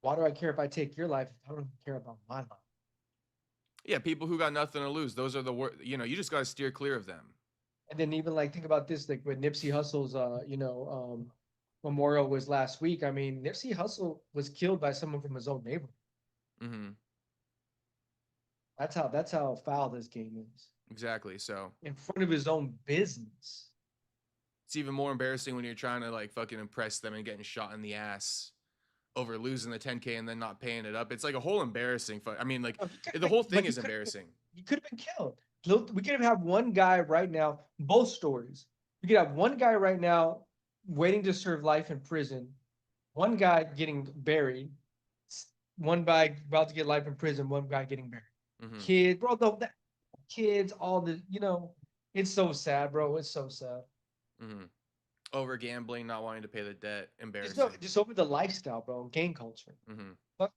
"Why do I care if I take your life if I don't care about my life?" Yeah, people who got nothing to lose. Those are the you just got to steer clear of them. And then even like think about this, like when Nipsey Hussle's, memorial was last week. I mean, Nipsey Hussle was killed by someone from his own neighborhood. Mm-hmm. That's how foul this game is. Exactly. So In front of his own business. it's even more embarrassing when you're trying to like fucking impress them and getting shot in the ass over losing the 10K and then not paying it up. It's like a whole embarrassing. I mean, like No, he could have the been, whole but thing is embarrassing. he could have been killed. We could have one guy right now. Both stories. We could have one guy right now waiting to serve life in prison. One guy getting buried. One guy about to get life in prison. One guy getting buried. Mm-hmm. Kid, bro. Kids, all the. It's so sad, bro. It's so sad. Mm-hmm. Over gambling, not wanting to pay the debt, Just no, embarrassing. just over the lifestyle, bro. Gang culture. Mm-hmm. Fuck,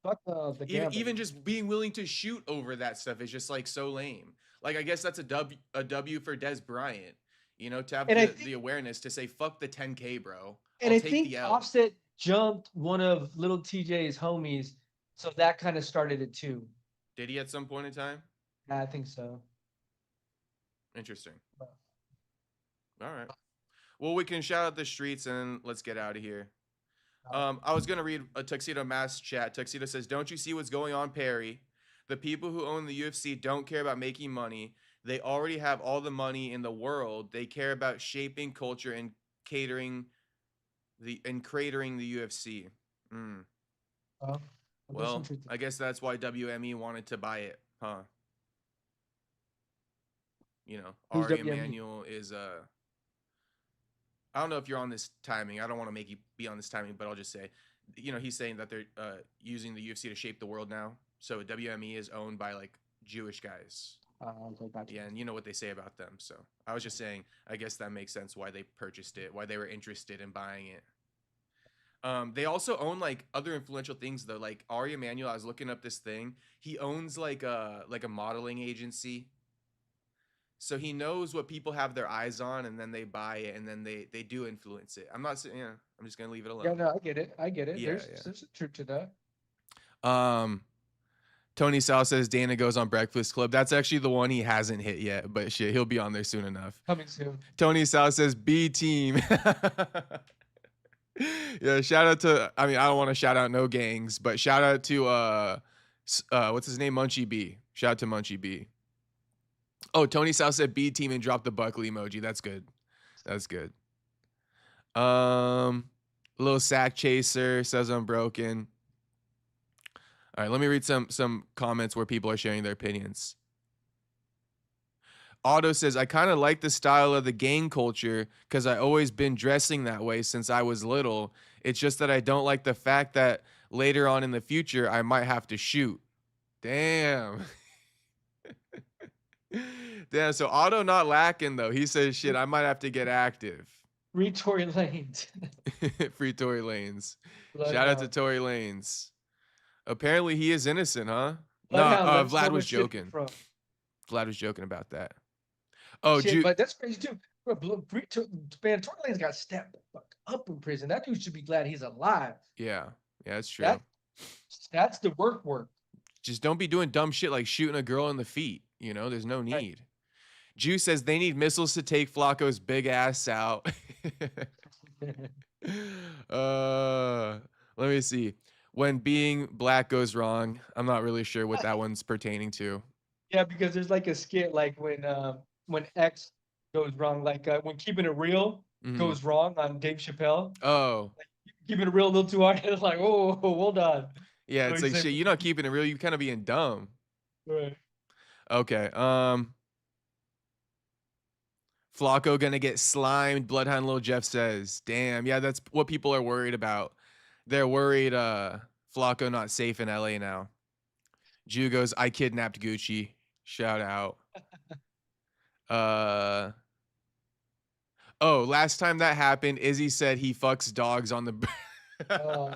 fuck the Even gambling. just being willing to shoot over that stuff is just like so lame. Like, I guess that's a W for Des Bryant. To have And I the think awareness to say fuck the 10K, bro. And I'll I take think the L. Offset jumped one of little TJ's homies, so that kind of started it too. Did he at some point in time? Yeah, I think so. Interesting. All right. Well, we can shout out the streets and let's get out of here. I was gonna read a Tuxedo Mask chat. Tuxedo says, "Don't you see what's going on, Perry? The people who own the UFC don't care about making money. They already have all the money in the world. They care about shaping culture and catering cratering the UFC." Mm. Well, that's Well, interesting. I guess that's why WME wanted to buy it, huh? Who's Ari WME? Emanuel is I don't know if you're on this timing. I don't want to make you be on this timing, but I'll just say, he's saying that they're using the UFC to shape the world now. So WME is owned by like Jewish guys. I'll go back to Yeah, and you know what they say about them. So I was just saying, I guess that makes sense why they purchased it, why they were interested in buying it. They also own like other influential things though. Like Ari Emanuel, I was looking up this thing. He owns like a modeling agency. So he knows what people have their eyes on, and then they buy it, and then they do influence it. I'm not saying, I'm just gonna leave it Yeah, alone. no, I get it. I get it. Yeah, There's a truth to that. yeah. Tony Sal says Dana goes on Breakfast Club. That's actually the one he hasn't hit yet, but shit, he'll be on there soon enough. Coming soon. Tony Sal says B team. Yeah, shout out to. I mean, I don't want to shout out no gangs, but shout out to what's his name, Munchie B. Shout out to Munchie B. Oh, Tony South said B team and dropped the Buckley emoji. That's good. That's good. Little sack chaser says I'm broken. All right, let me read some comments where people are sharing their opinions. Otto says, I kind of like the style of the gang culture because I always been dressing that way since I was little. It's just that I don't like the fact that later on in the future I might have to shoot. Damn. Damn, so Otto not lacking though. He says, shit, I might have to get active. Free Tory Lanez. Free Tory Lanez. Shout out to Bloodhound. Tory Lanez. Apparently he is innocent, huh? No, Bloodhound. Let us know Vlad where was shit joking. from. Vlad was joking about that. Oh, Shit, but that's crazy too. Man, Tory Lanez got stepped fuck up in prison. That dude should be glad he's alive. yeah, that's true. That That's the work. Just don't be doing dumb shit like shooting a girl in the feet. You know, there's no Right. need. Juice says they need missiles to take Flacco's big ass out. uh, let me see. When being black goes wrong, I'm not really sure what that one's pertaining to. Yeah, because there's like a skit like when X goes wrong, like when keeping it real Mm-hmm. goes wrong on Dave Chappelle. Oh, Like keeping it real a little too hard. It's like, oh, hold on. yeah. So It's he like said, shit. You're not keeping it real. You kind of being dumb. right. Okay. Flacco gonna get slimed. Bloodhound Lil Jeff says, "Damn, yeah, that's what people are worried about. They're worried. Flacco not safe in LA now." Jew goes, "I kidnapped Gucci." Shout out. Uh. Oh, last time that happened, Izzy said he fucks dogs on the. Oh,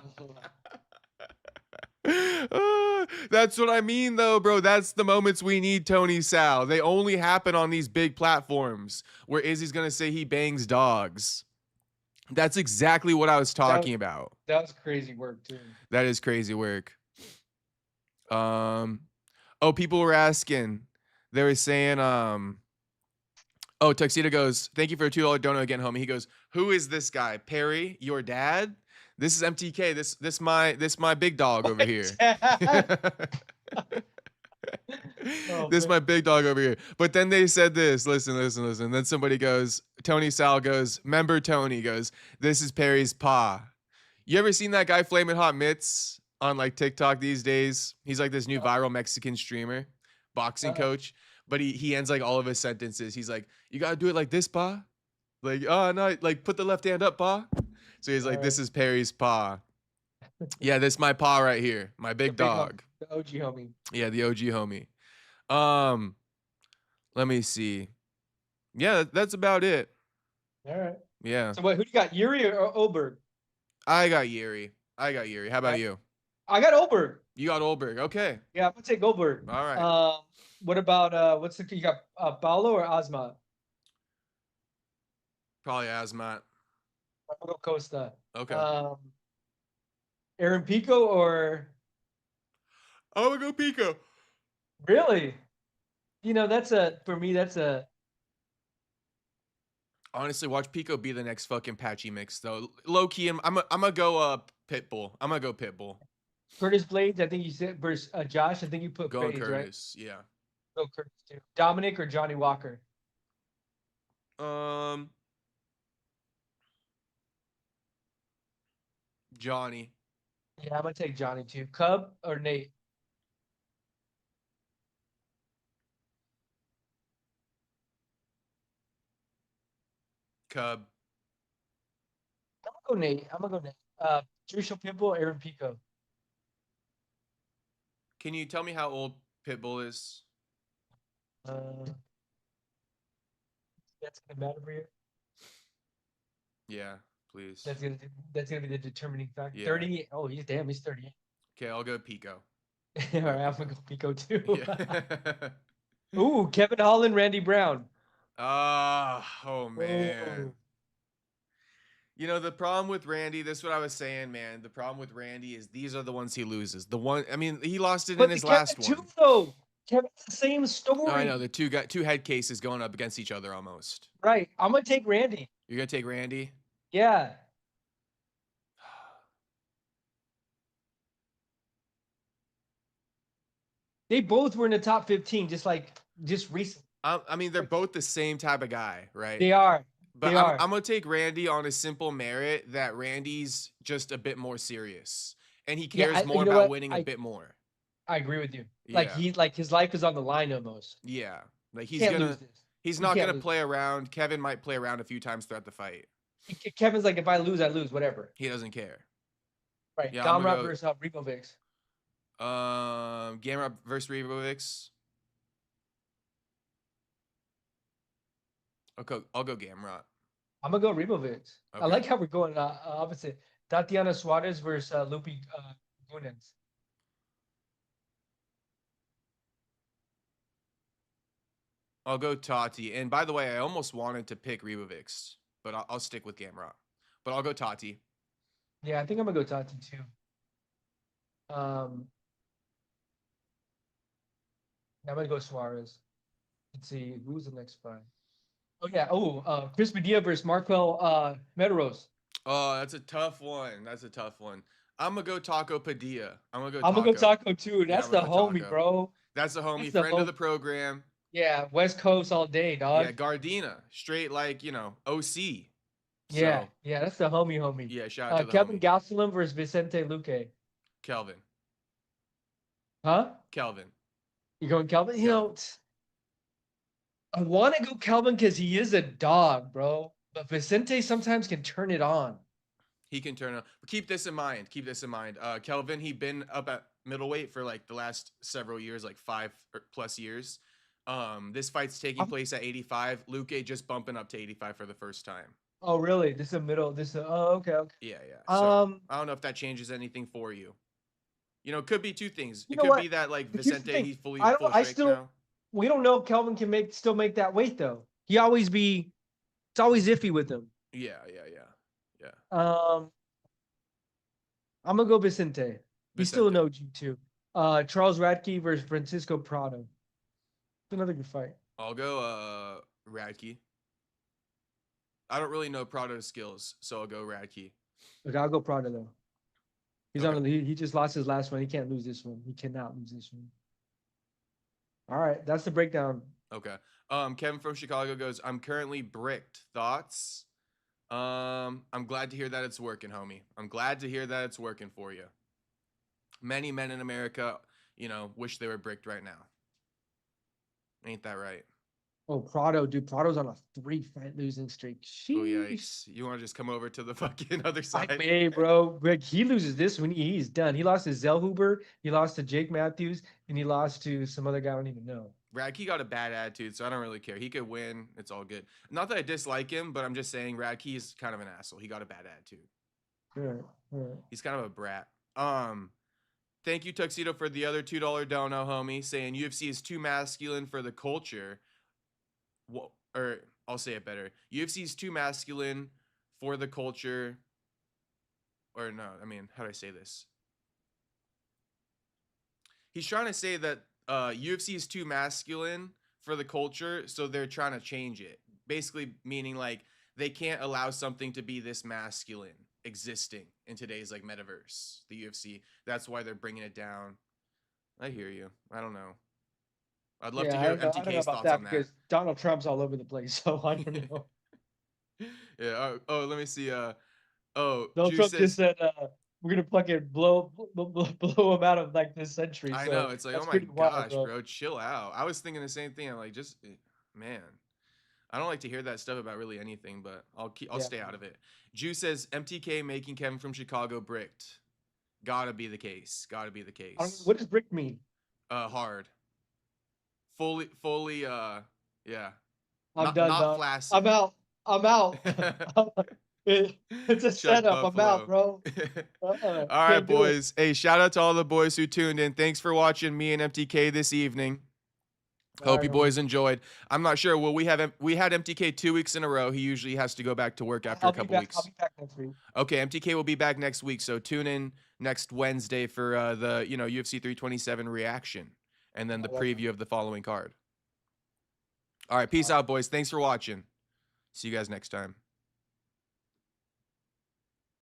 That's what I mean, though, bro. That's the moments we need, Tony Sal. They only happen on these big platforms where Izzy's gonna say he bangs dogs. That's exactly what I was that talking about. that was crazy work too. That is crazy work. Um, oh, people were asking. They were saying, oh, Tuxedo goes, "Thank you for a $2 donut again, homie." He goes, "Who is this guy? Perry, your dad? This is MTK. This my big dog over here." Oh This man. my big dog over here. But then they said this. Listen. Then somebody goes, Tony Sal goes, "Member Tony goes, this is Perry's pa." You ever seen that guy Flamin' Hot Mitts on like TikTok these days? He's like this new viral Mexican streamer, boxing Uh, coach. But he ends like all of his sentences. He's like, "You gotta do it like this, pa." Like, "Oh no, like put the left hand up, pa." So he's all like, right. "This is Perry's pa." Yeah, this my pa right here, my The big big homie, dog. the OG homie. Yeah, the OG homie. Um, Let me see. Yeah, that's about it. All right. Yeah. So wait, who do you got? Yuri or Ulberg? I got Yuri. How about Yeah, you? I got Ulberg. You got Ulberg. Okay. Yeah, I'm gonna take Ulberg. All right. What about what's the you got? Paulo or Asma? Probably Asmat. I'm gonna go Costa. Okay. Um, Aaron Pico or I'm gonna go Pico. really? You know, that's a for me. That's a Honestly, watch Pico be the next fucking Patchy mix though. Low key, I'm gonna go Pitbull. I'm gonna go Pitbull. Curtis Blades. I think you said versus Josh. I think you put Going Blades, right? Curtis. Yeah. Go Curtis too. Dominic or Johnny Walker? Um, Johnny. Yeah, I'm gonna take Johnny too. Cub or Nate? Cub. I'm gonna go Nate. I'm gonna go Nate. Tricio Pitbull, Aaron Pico. Can you tell me how old Pitbull is? Uh, that's gonna matter for you. Yeah, please. That's gonna be the determining factor. Yeah. 30. Oh, he's damn. He's 38. Okay, I'll go Pico. All right, I'm gonna go Pico too. Yeah. Ooh, Kevin Holland, Randy Brown. Oh man. Oh, You know, the problem with Randy, this is what I was saying, man. The problem with Randy is these are the ones he loses. The one, I mean, he lost it in but the his Kevin last too one. though. Kevin's the same Oh, I know story. the two head cases going up against each other almost. Right. I'm gonna take Randy. You're gonna take Randy. Yeah. They both were in the top 15, just recently. I mean, they're both the same type of guy, right? They are. But They I'm are. I'm gonna take Randy on a simple merit that Randy's just a bit more serious and he Yeah, cares more you know about what? winning a bit more. I agree with you. Yeah, Like his life is on the line almost. yeah. Like Can't lose this. he's You not can't gonna lose. play around. Kevin might play around a few times throughout the fight. Kevin's like, if I lose, I lose, whatever. He doesn't care. Right. Yeah, I'm gonna Gamrot go. versus Ribovics. Gamera versus Revovics. I'll go Gamrot. I'm gonna go Ribovics. I Okay. like how we're going opposite. Tatiana Suarez versus Lupi Gunens. I'll go Tati. And by the way, I almost wanted to pick Revovics, but I'll stick with Gamrot. But I'll go Tati. Yeah, I think I'm gonna go Tati too. Um, I'm gonna go Suarez. Let's see who's the next fight. Oh yeah. Oh, Chris Medina versus Marquel Medeiros. Oh, that's a tough one. That's a tough one. I'm gonna go Taco Padilla. I'm gonna go I'm gonna go Taco. Taco too. Yeah, That's I'm the gonna go homie, Taco. bro. That's the That's homie, the friend of homie. the program. Yeah, West Coast all day, Yeah, dog. Gardena, straight like OC. Yeah, So yeah, that's the homie. yeah, shout out to the Kelvin homie, Gastelum versus Vicente Luque. Kelvin. Huh? Kelvin. You going Kelvin? Kelvin. I want to go Kelvin because he is a dog, bro. But Vicente sometimes can turn it on. He can turn on. Keep this in mind. Keep this in mind. Kelvin, he been up at middleweight for like the last several years, like 5+ years. This fight's taking place at 85. Luque just bumping up to 85 for the first time. Oh, really? This is a middle. Oh, okay, okay. Yeah, yeah. So I don't know if that changes anything for you. It could be two things. You It know could what? be that like But here's the Vicente, thing. he's fully I don't. full I strength still. now. We don't know if Kelvin can still make that weight though. He always be. It's always iffy with him. Yeah, yeah, yeah, yeah. I'm gonna go Vicente. He's still an Vicente. OG too. Charles Radke versus Francisco Prado. It's another good fight. I'll go Radke. I don't really know Prado's skills, so I'll go Radke. Look, I'll go Prado though. He's Okay. on. He just lost his last one. He can't lose this one. He cannot lose this one. All right, that's the breakdown. Okay. Kevin from Chicago goes, I'm currently bricked. Thoughts? I'm glad to hear that it's working, homie. I'm glad to hear that it's working for you. Many men in America, wish they were bricked right now. Ain't that right? Oh, Prado, dude. Prado's on a 3-fight losing streak. Oh, Sheesh. yikes. You want to just come over to the fucking other I side? may, bro. But he loses this one. He's done. He lost to Zellhuber. He lost to Jake Matthews, and he lost to some other guy I don't even know. Radke got a bad attitude, so I don't really care. He could win. It's all good. Not that I dislike him, but I'm just saying Radke is kind of an asshole. He got a bad attitude. All right. He's kind of a brat. Thank you, Tuxedo, for the other $2 dono, homie, saying UFC is too masculine for the culture. Or I'll say it better. UFC is too masculine for the culture. Or no, I mean, how do I say this? He's trying to say that UFC is too masculine for the culture, so they're trying to change it. Basically meaning like they can't allow something to be this masculine existing in today's like metaverse, the UFC. That's why they're bringing it down. I hear you. I don't know. I'd love to hear I don't know MTK's about thoughts that on that. because Donald Trump's all over the place, so I don't know. Yeah. Oh, let me see. Donald Juice Trump says, just said we're gonna fucking blow him out of like this century. I So know. It's like, that's oh my pretty wild, gosh, bro. bro, chill out. I was thinking the same thing. I'm like, just man. I don't like to hear that stuff about really anything, but I'll stay out of it. Juice says MTK making Kevin from Chicago bricked. Gotta be the case. Gotta be the case. What does brick mean? Hard. Fully yeah. I'm done, not dog. flaccid. I'm out. It's a Chuck setup. I'm out, Buffalo. bro. All right, boys. Hey, shout out to all the boys who tuned in. Thanks for watching me and MTK this evening. Hope you boys enjoyed. I'm not sure. We had MTK 2 weeks in a row. He usually has to go back to work after a couple weeks. I'll be back next week. Okay, MTK will be back next week. So tune in next Wednesday for the UFC 327 reaction, and then the preview of the following card. All right, peace out, boys. Thanks for watching. See you guys next time.